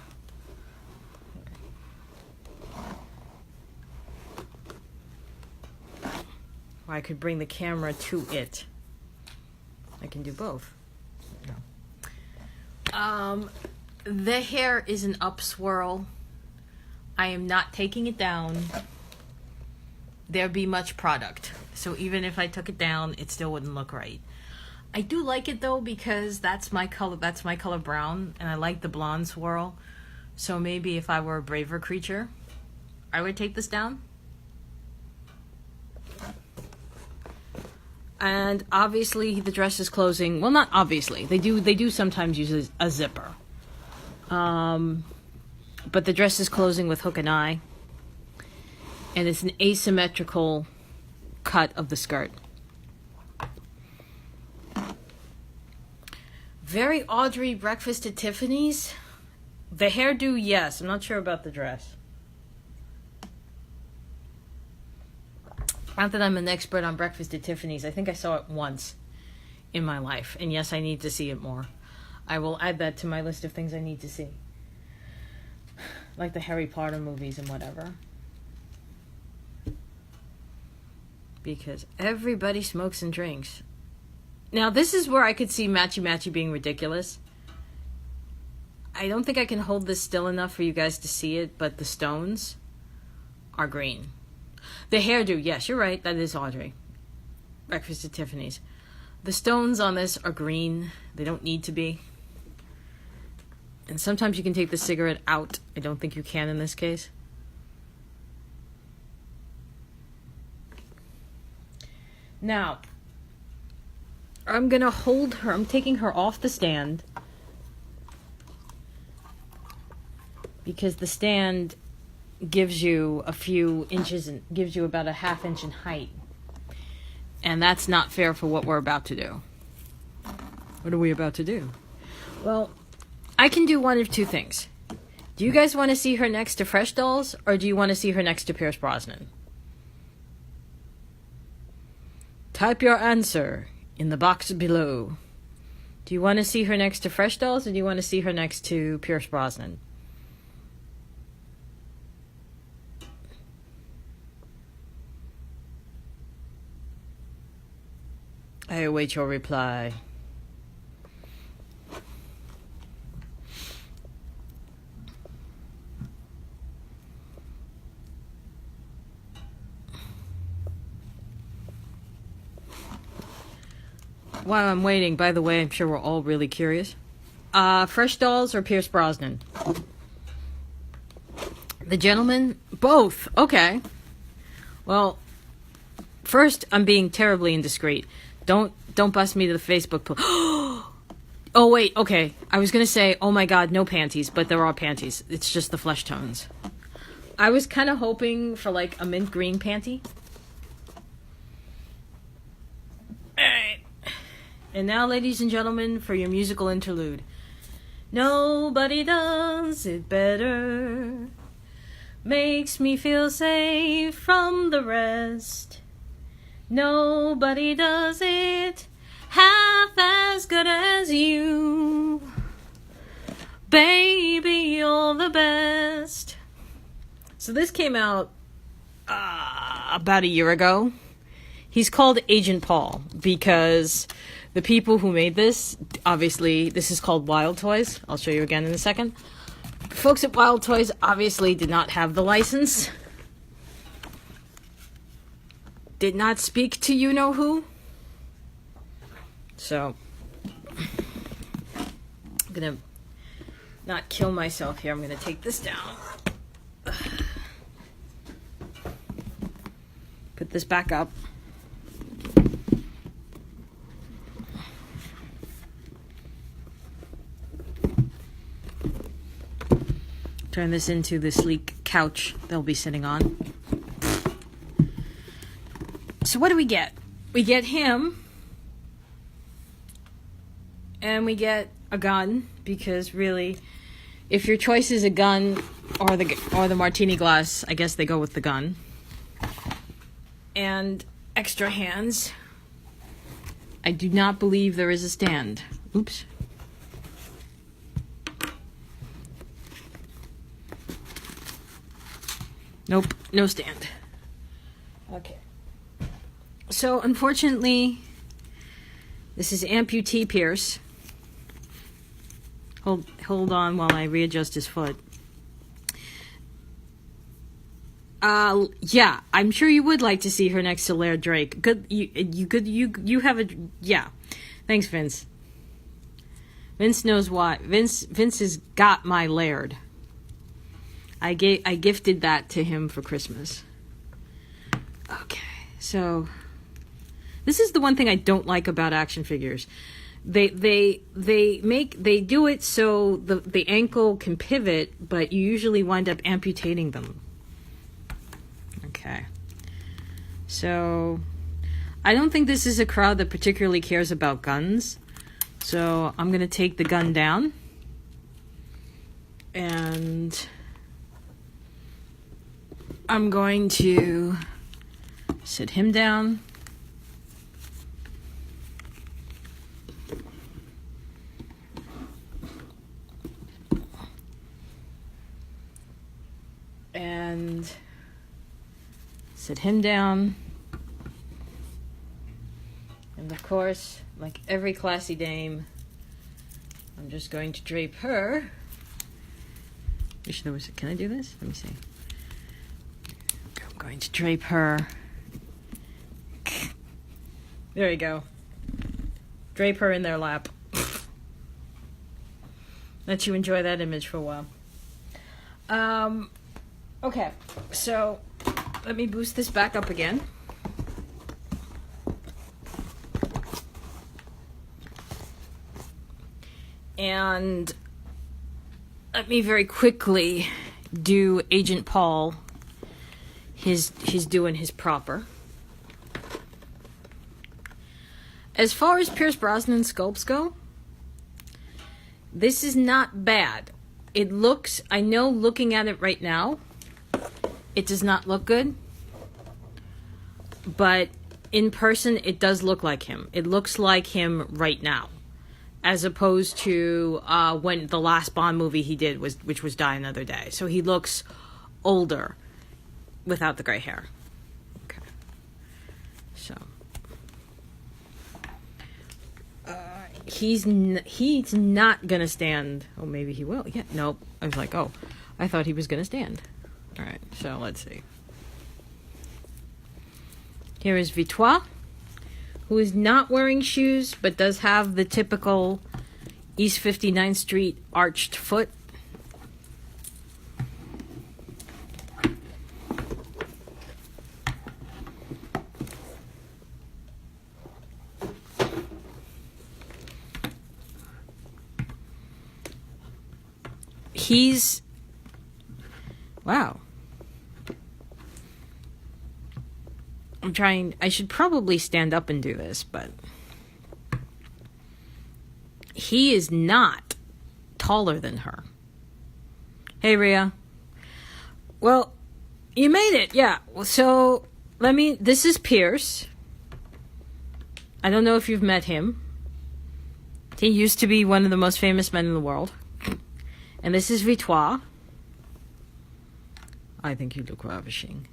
Or I could bring the camera to it. I can do both. The hair is an up swirl. I am not taking it down. There'd be much product. So even if I took it down, it still wouldn't look right. I do like it though because that's my color brown, and I like the blonde swirl. So maybe if I were a braver creature, I would take this down. And obviously the dress is closing. Well, not obviously. They do sometimes use a zipper. But the dress is closing with hook and eye. And it's an asymmetrical cut of the skirt. Very Audrey Breakfast at Tiffany's. The hairdo, yes. I'm not sure about the dress. Not that I'm an expert on Breakfast at Tiffany's. I think I saw it once in my life. And yes, I need to see it more. I will add that to my list of things I need to see. Like the Harry Potter movies and whatever. Because everybody smokes and drinks. Now, this is where I could see Matchy Matchy being ridiculous. I don't think I can hold this still enough for you guys to see it, but the stones are green. The hairdo, yes, you're right, that is Audrey. Breakfast at Tiffany's. The stones on this are green. They don't need to be. And sometimes you can take the cigarette out. I don't think you can in this case. Now, I'm going to hold her. I'm taking her off the stand. Because the stand gives you a few inches and gives you about a ½ inch in height. And that's not fair for what we're about to do. What are we about to do? Well, I can do one of two things. Do you guys want to see her next to Fresh Dolls, or do you want to see her next to Pierce Brosnan? Type your answer in the box below. Do you want to see her next to Fresh Dolls, or do you want to see her next to Pierce Brosnan? I await your reply. While I'm waiting, by the way, I'm sure we're all really curious. Fresh Dolls or Pierce Brosnan? The gentleman? Both. Okay. Well, first, I'm being terribly indiscreet. Don't bust me to the Facebook post. Oh, wait, okay. I was going to say, oh my god, no panties, but there are panties. It's just the flesh tones. I was kind of hoping for, like, a mint green panty. Alright. And now, ladies and gentlemen, for your musical interlude. Nobody does it better. Makes me feel safe from the rest. Nobody does it half as good as you. Baby, you're the best. So this came out about a year ago. He's called Agent Paul because The people who made this, obviously, this is called Wild Toys. I'll show you again in a second. Folks at Wild Toys obviously did not have the license. Did not speak to you-know-who. So, I'm gonna not kill myself here. I'm gonna take this down. Put this back up. Turn this into the sleek couch they'll be sitting on. So what do we get? We get him, and we get a gun, because really, if your choice is a gun or the martini glass, I guess they go with the gun. And extra hands. I do not believe there is a stand. Oops. Nope, no stand. Okay. So, unfortunately, this is amputee Pierce. Hold on while I readjust his foot. Yeah, I'm sure you would like to see her next to Laird Drake. You have a, yeah. Thanks, Vince. Vince knows why. Vince has got my Laird. I gifted that to him for Christmas. Okay, so this is the one thing I don't like about action figures. They do it so the ankle can pivot, but you usually wind up amputating them. Okay. So I don't think this is a crowd that particularly cares about guns. So I'm going to take the gun down. And I'm going to sit him down. And sit him down. And of course, like every classy dame, I'm just going to drape her. Can I do this? Let me see. I'm going to drape her. There you go. Drape her in their lap. Let you enjoy that image for a while. Okay, so let me boost this back up again. And let me very quickly do Agent Paul. He's doing his proper. As far as Pierce Brosnan sculpts go, this is not bad. It looks, I know looking at it right now, it does not look good. But in person, it does look like him. It looks like him right now. As opposed to when the last Bond movie he did, which was Die Another Day. So he looks older without the gray hair. Okay. So. He's not going to stand. Oh, maybe he will. Yeah, nope. I was like, oh, I thought he was going to stand. All right, so let's see. Here is Victoire, who is not wearing shoes, but does have the typical East 59th Street arched foot. Wow. I should probably stand up and do this, but he is not taller than her. Hey, Rhea. Well, you made it, yeah. So, this is Pierce. I don't know if you've met him. He used to be one of the most famous men in the world. And this is Victoire. I think you look ravishing.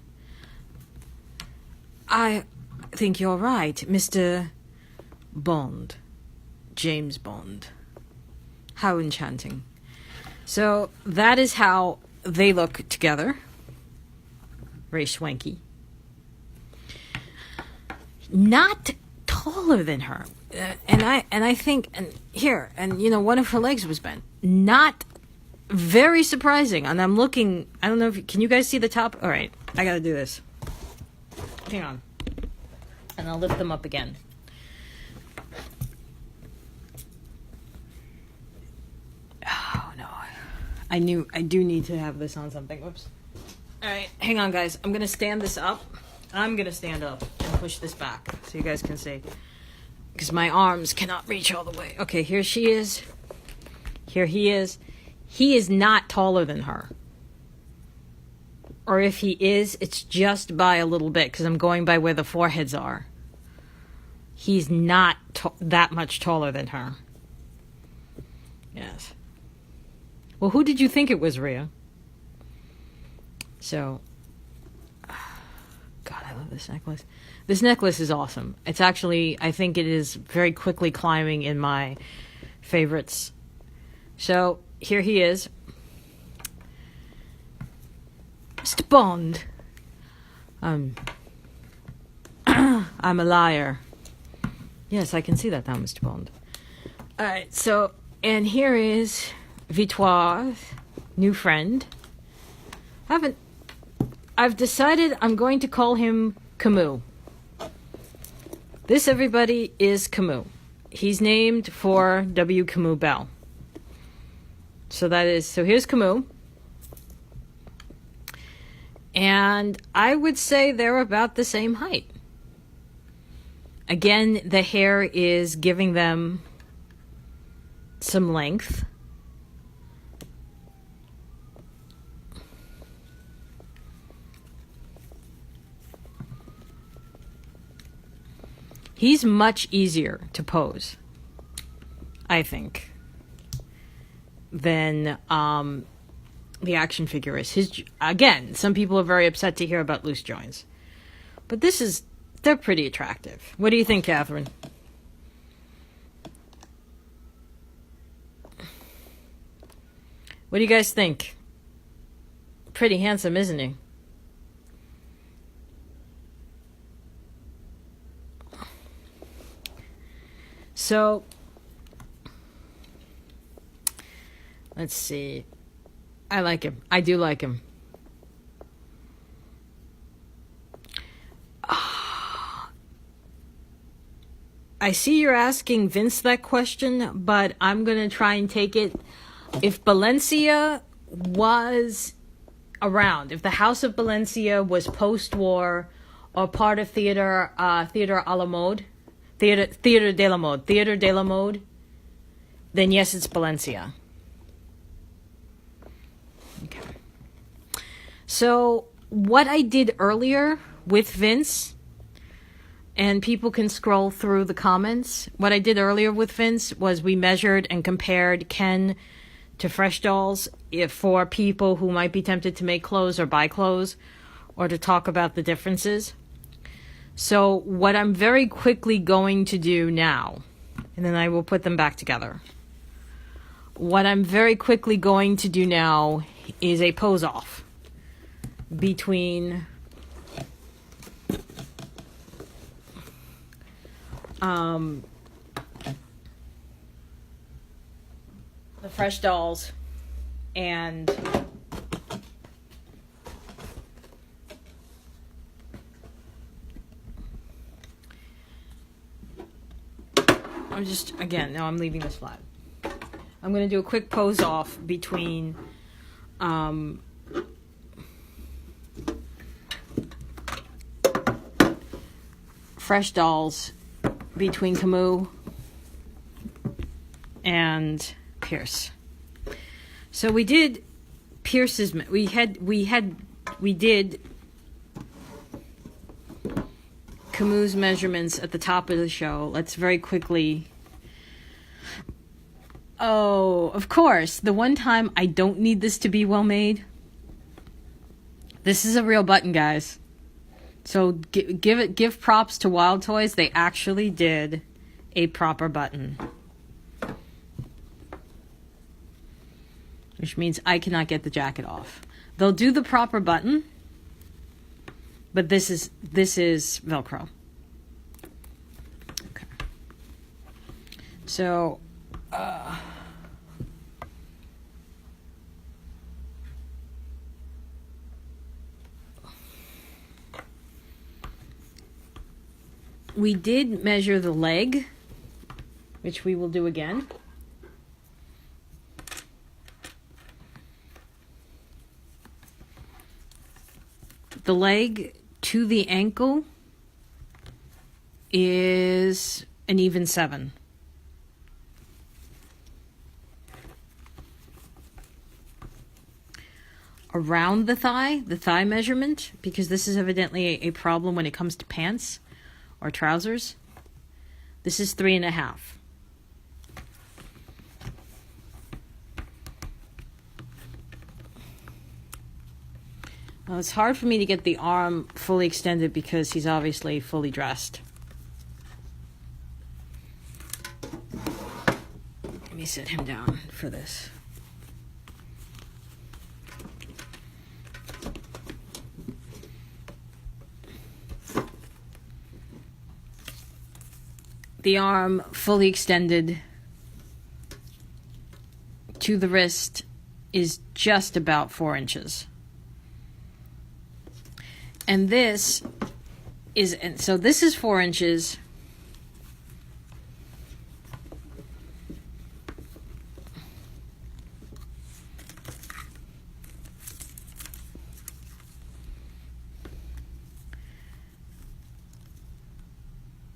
I think you're right, Mr. Bond. James Bond. How enchanting. So that is how they look together. Very swanky. Not taller than her. And I think, and here, and you know, one of her legs was bent. Not very surprising. And I'm looking, I don't know if, can you guys see the top? All right, I gotta do this. Hang on. And I'll lift them up again. Oh, no. I do need to have this on something. Whoops. All right, hang on, guys. I'm gonna stand this up. I'm gonna stand up and push this back so you guys can see. Because my arms cannot reach all the way. Okay, here she is. Here he is. He is not taller than her. Or if he is, it's just by a little bit, because I'm going by where the foreheads are. He's not that much taller than her. Yes. Well, who did you think it was, Rhea? So, God, I love this necklace. This necklace is awesome. It's actually, I think it is very quickly climbing in my favorites. So, here he is. Mr. Bond. I'm a liar. Yes, I can see that now, Mr. Bond. Alright, so, and here is Victoire, new friend. I've decided I'm going to call him Kamau. This, everybody, is Kamau. He's named for W. Kamau Bell. So here's Kamau. And I would say they're about the same height. Again, the hair is giving them some length. He's much easier to pose, I think, than the action figure is. Again, some people are very upset to hear about loose joints. But they're pretty attractive. What do you think, Catherine? What do you guys think? Pretty handsome, isn't he? So, let's see. I like him. I do like him. I see you're asking Vince that question, but I'm going to try and take it. If Valencia was around, if the House of Valencia was post-war or part of Theater a la Mode, Theater de la Mode, then yes, it's Valencia. Okay. So what I did earlier with Vince, and people can scroll through the comments, what I did earlier with Vince was we measured and compared Ken to Fresh Dolls for people who might be tempted to make clothes or buy clothes or to talk about the differences. So what I'm very quickly going to do now, and then I will put them back together. What I'm very quickly going to do now is a pose off between the Fresh Dolls and I'm leaving this flat. I'm going to do a quick pose off between Fresh Dolls, between Kamau and Pierce. So we did Pierce's, we did Kamau's measurements at the top of the show. Let's very quickly. Oh, of course, the one time I don't need this to be well made. This is a real button, guys. So give props to Wild Toys. They actually did a proper button. which means I cannot get the jacket off. They'll do the proper button, but this is Velcro. Okay. So, we did measure the leg, which we will do again. The leg to the ankle is an even 7. Around the thigh measurement, because this is evidently a problem when it comes to pants or trousers, this is 3.5. Well, it's hard for me to get the arm fully extended because he's obviously fully dressed. Let me sit him down for this. The arm fully extended to the wrist is just about 4 inches. And this is 4 inches.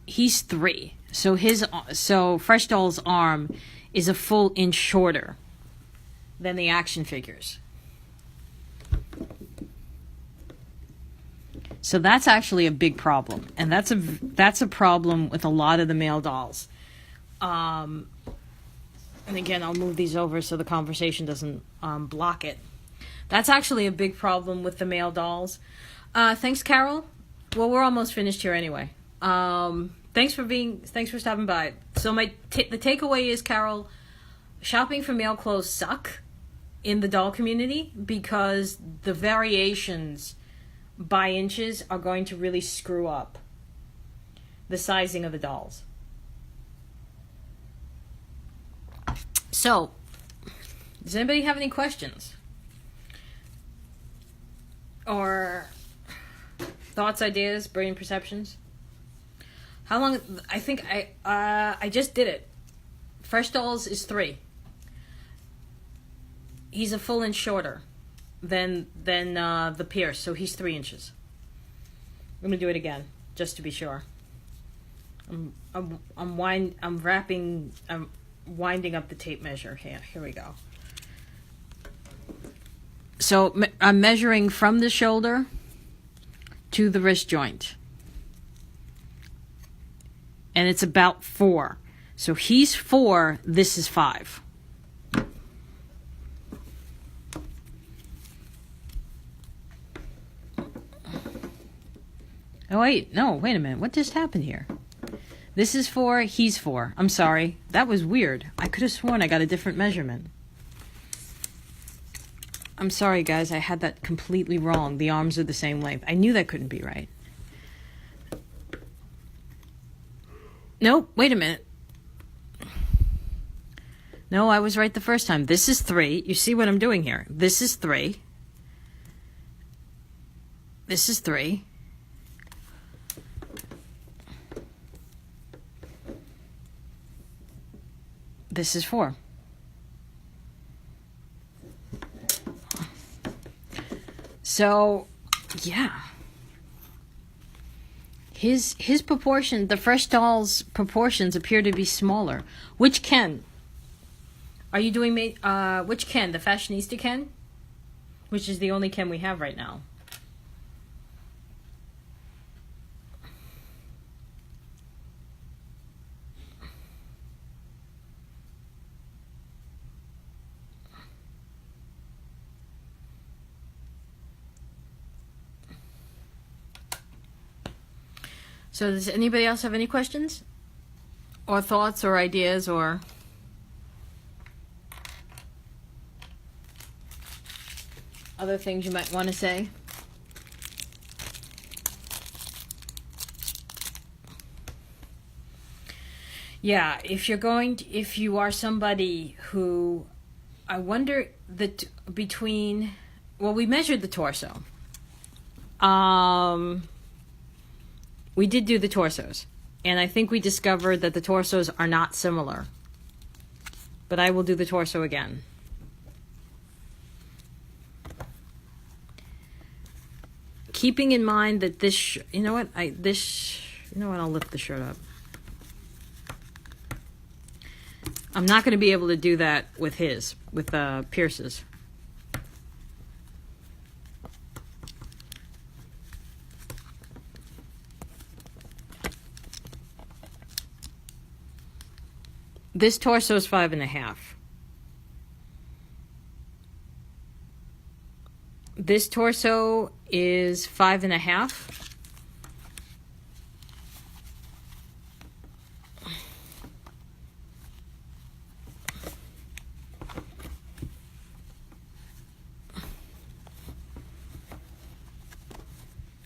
He's 3. So Fresh Doll's arm is a full inch shorter than the action figures. So that's actually a big problem, and that's a problem with a lot of the male dolls. And again, I'll move these over so the conversation doesn't block it. That's actually a big problem with the male dolls. Thanks, Carol. Well, we're almost finished here anyway. Thanks for stopping by. So the takeaway is, Carol, shopping for male clothes suck in the doll community because the variations by inches are going to really screw up the sizing of the dolls. So, does anybody have any questions? Or thoughts, ideas, brilliant perceptions? How long? I think I just did it. Fresh Dolls is 3. He's a full inch shorter than the Pierce, so he's 3 inches. I'm gonna do it again just to be sure. I'm winding up the tape measure. Here we go. So I'm measuring from the shoulder to the wrist joint. And it's about 4. So he's 4, this is 5. Oh, wait a minute. What just happened here? This is 4, he's 4. I'm sorry. That was weird. I could have sworn I got a different measurement. I'm sorry, guys. I had that completely wrong. The arms are the same length. I knew that couldn't be right. Nope, wait a minute. No, I was right the first time. This is 3. You see what I'm doing here? This is 3. This is 3. This is 4. So, yeah. His proportion, the Fresh Doll's proportions appear to be smaller. Which Ken? Are you doing which Ken? The Fashionista Ken? Which is the only Ken we have right now. So does anybody else have any questions? Or thoughts or ideas or... other things you might want to say? Yeah, if you are somebody who, I wonder that between, well, we measured the torso. We did do the torsos, and I think we discovered that the torsos are not similar. But I will do the torso again. Keeping in mind that this, I'll lift the shirt up. I'm not going to be able to do that with Pierce's. This torso is 5.5. This torso is 5.5.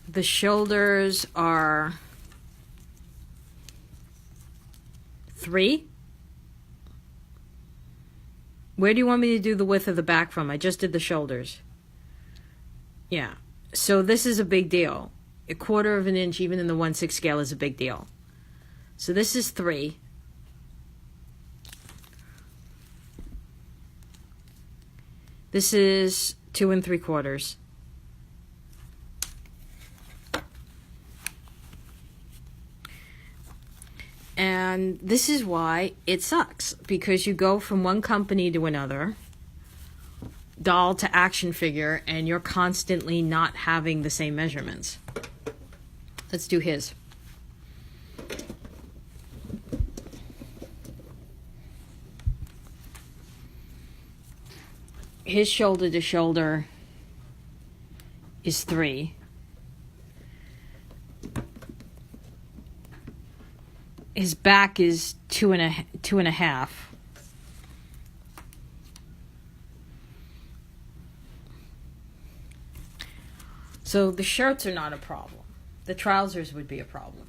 The shoulders are 3. Where do you want me to do the width of the back from? I just did the shoulders. Yeah. So this is a big deal. 1/4 of an inch, even in the 1/6 scale, is a big deal. So this is 3. This is 2 3/4. And this is why it sucks, because you go from one company to another, doll to action figure, and you're constantly not having the same measurements. Let's do his. His shoulder to shoulder is 3. His back is 2.5. So the shirts are not a problem. The trousers would be a problem.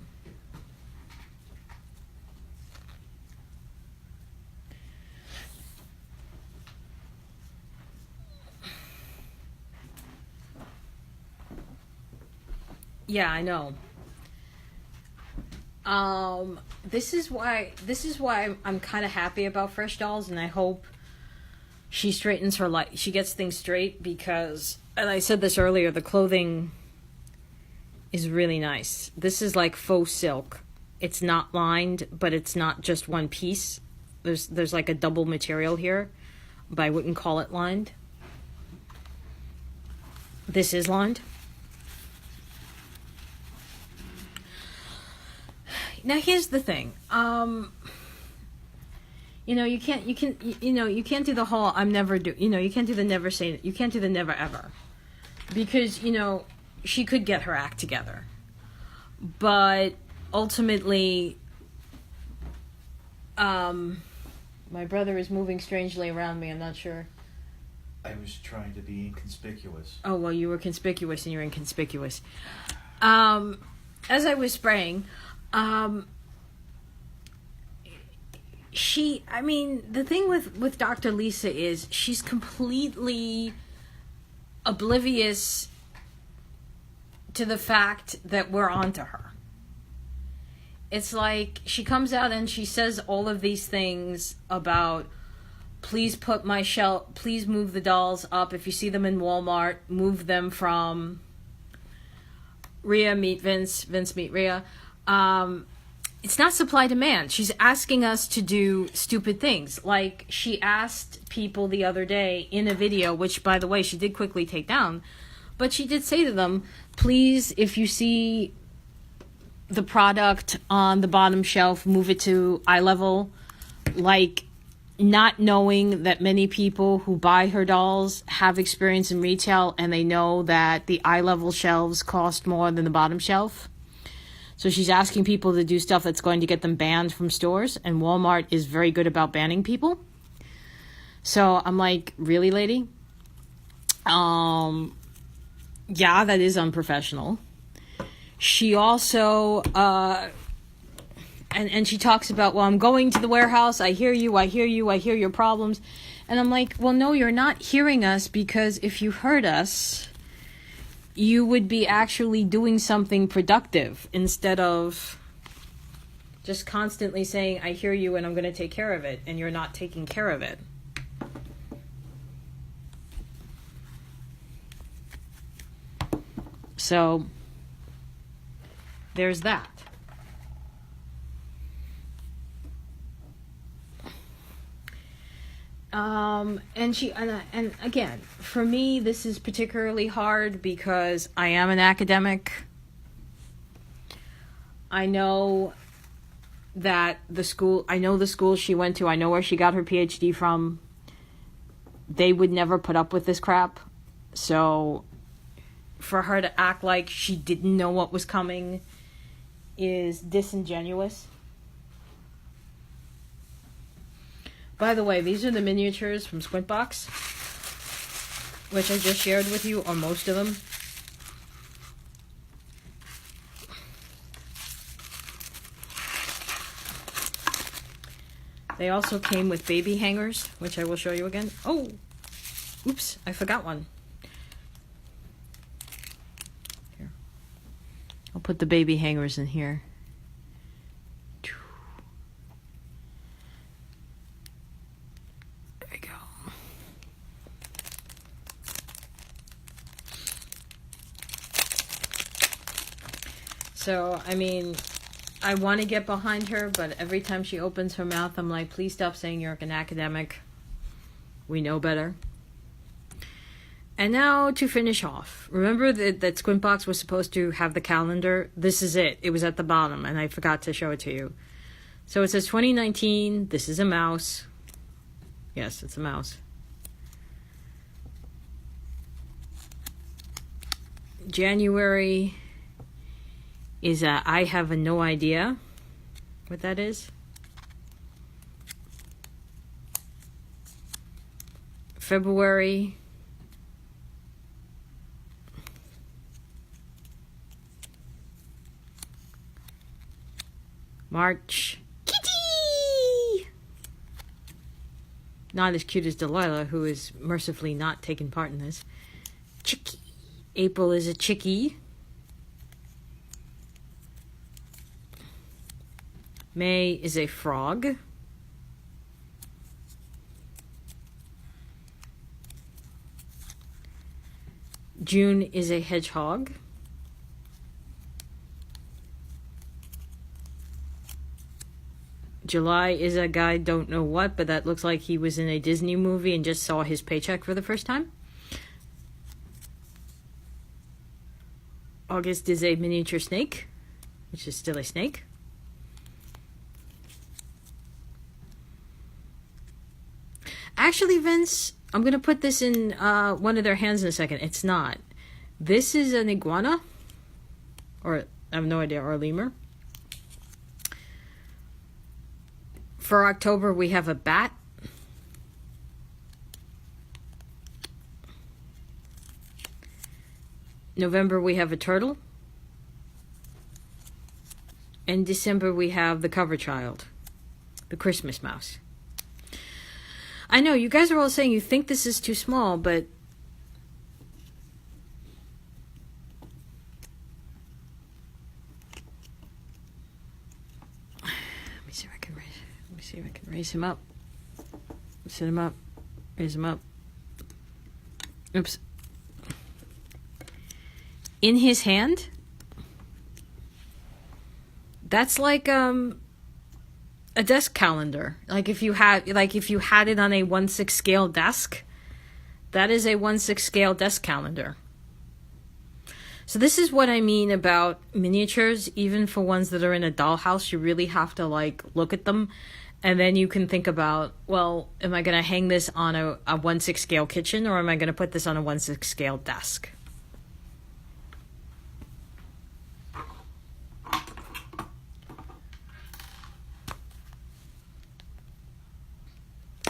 Yeah, I know. This is why I'm kind of happy about Fresh Dolls, and I hope she straightens her life. She gets things straight, because, and I said this earlier, the clothing is really nice. This is like faux silk. It's not lined, but it's not just one piece. There's like a double material here, but I wouldn't call it lined. This is lined. Now here's the thing. You can't do the whole I'm never do. You can't do the never say. You can't do the never ever, because she could get her act together, but ultimately, my brother is moving strangely around me. I'm not sure. I was trying to be inconspicuous. Oh well, you were conspicuous and you're inconspicuous. As I was spraying. The thing with Dr. Lisa is she's completely oblivious to the fact that we're onto her. It's like she comes out and she says all of these things about, please move the dolls up. If you see them in Walmart, move them from Rhea meet Vince, Vince meet Rhea. It's not supply demand. She's asking us to do stupid things. Like she asked people the other day in a video, which by the way, she did quickly take down, but she did say to them, please, if you see the product on the bottom shelf, move it to eye level, like not knowing that many people who buy her dolls have experience in retail and they know that the eye level shelves cost more than the bottom shelf. So she's asking people to do stuff that's going to get them banned from stores, and Walmart is very good about banning people. So I'm like, really, lady? Yeah, that is unprofessional. She also, and she talks about, well, I'm going to the warehouse. I hear you. I hear your problems. And I'm like, well, no, you're not hearing us, because if you heard us, you would be actually doing something productive instead of just constantly saying, I hear you and I'm going to take care of it, and you're not taking care of it. So there's that. And again, for me, this is particularly hard because I am an academic. I know that the school she went to, I know where she got her PhD from. They would never put up with this crap. So for her to act like she didn't know what was coming is disingenuous. By the way, these are the miniatures from Squintbox, which I just shared with you, or most of them. They also came with baby hangers, which I will show you again. Oh, oops, I forgot one. Here. I'll put the baby hangers in here. There we go. So, I mean, I want to get behind her, but every time she opens her mouth, I'm like, please stop saying you're an academic. We know better. And now to finish off. Remember that Squintbox was supposed to have the calendar? This is it. It was at the bottom, and I forgot to show it to you. So it says 2019. This is a mouse. Yes, it's a mouse. January is I have no idea what that is. February. March. Kitty! Not as cute as Delilah, who is mercifully not taking part in this. Chickie. April is a chickie. May is a frog. June is a hedgehog. July is a guy, don't know what, but that looks like he was in a Disney movie and just saw his paycheck for the first time. August is a miniature snake, which is still a snake. Actually, Vince, I'm going to put this in one of their hands in a second. It's not. This is an iguana. Or, I have no idea, or a lemur. For October, we have a bat. November, we have a turtle. In December, we have the cover child, the Christmas mouse. I know, you guys are all saying you think this is too small, but let me see if I can raise him up. Sit him up. Raise him up. Oops. In his hand, that's like a desk calendar. Like if you had it on a 1/6 scale desk, that is a 1/6 scale desk calendar. So this is what I mean about miniatures. Even for ones that are in a dollhouse, you really have to like look at them, and then you can think about, well, am I going to hang this on a 1/6 scale kitchen, or am I going to put this on a 1/6 scale desk?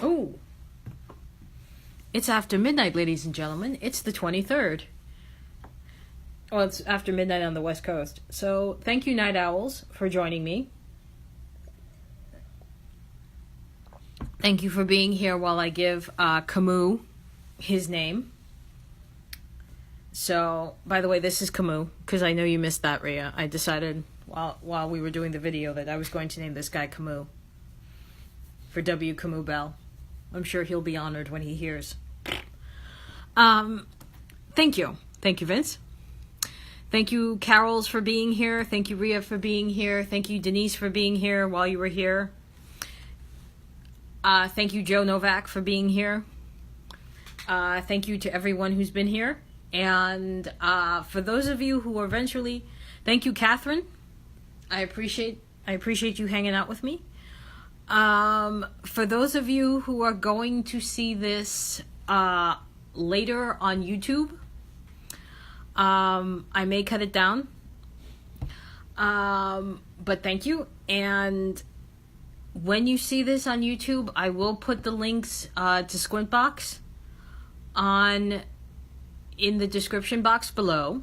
Oh, It's after midnight, ladies and gentlemen. It's the 23rd. Well, it's after midnight on the West Coast. So, thank you, Night Owls, for joining me. Thank you for being here while I give Kamau his name. So, by the way, this is Kamau, because I know you missed that, Rhea. I decided while we were doing the video that I was going to name this guy Kamau. For W. Kamau Bell. I'm sure he'll be honored when he hears. Thank you. Thank you, Vince. Thank you, Carols, for being here. Thank you, Rhea, for being here. Thank you, Denise, for being here while you were here. Thank you, Joe Novak, for being here. Thank you to everyone who's been here. And for those of you who eventually... Thank you, Catherine. I appreciate you hanging out with me. For those of you who are going to see this later on YouTube, I may cut it down. But thank you. And when you see this on YouTube, I will put the links to Squintbox in the description box below.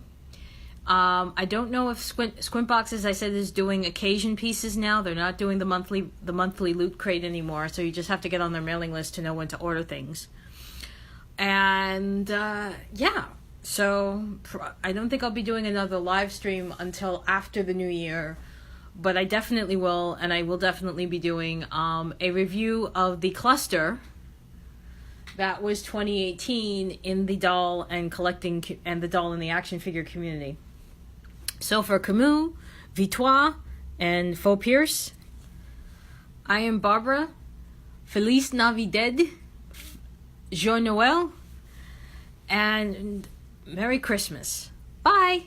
I don't know if Squintbox, as I said, is doing occasion pieces now. They're not doing the monthly loot crate anymore, so you just have to get on their mailing list to know when to order things. And yeah, so I don't think I'll be doing another live stream until after the new year, but I definitely will, and I will definitely be doing a review of the cluster that was 2018 in the doll and collecting and the doll and the action figure community. So for Kamau, Victoire, and Faux Pierce, I am Barbara. Feliz Navidad, Joyeux Noël, and Merry Christmas. Bye!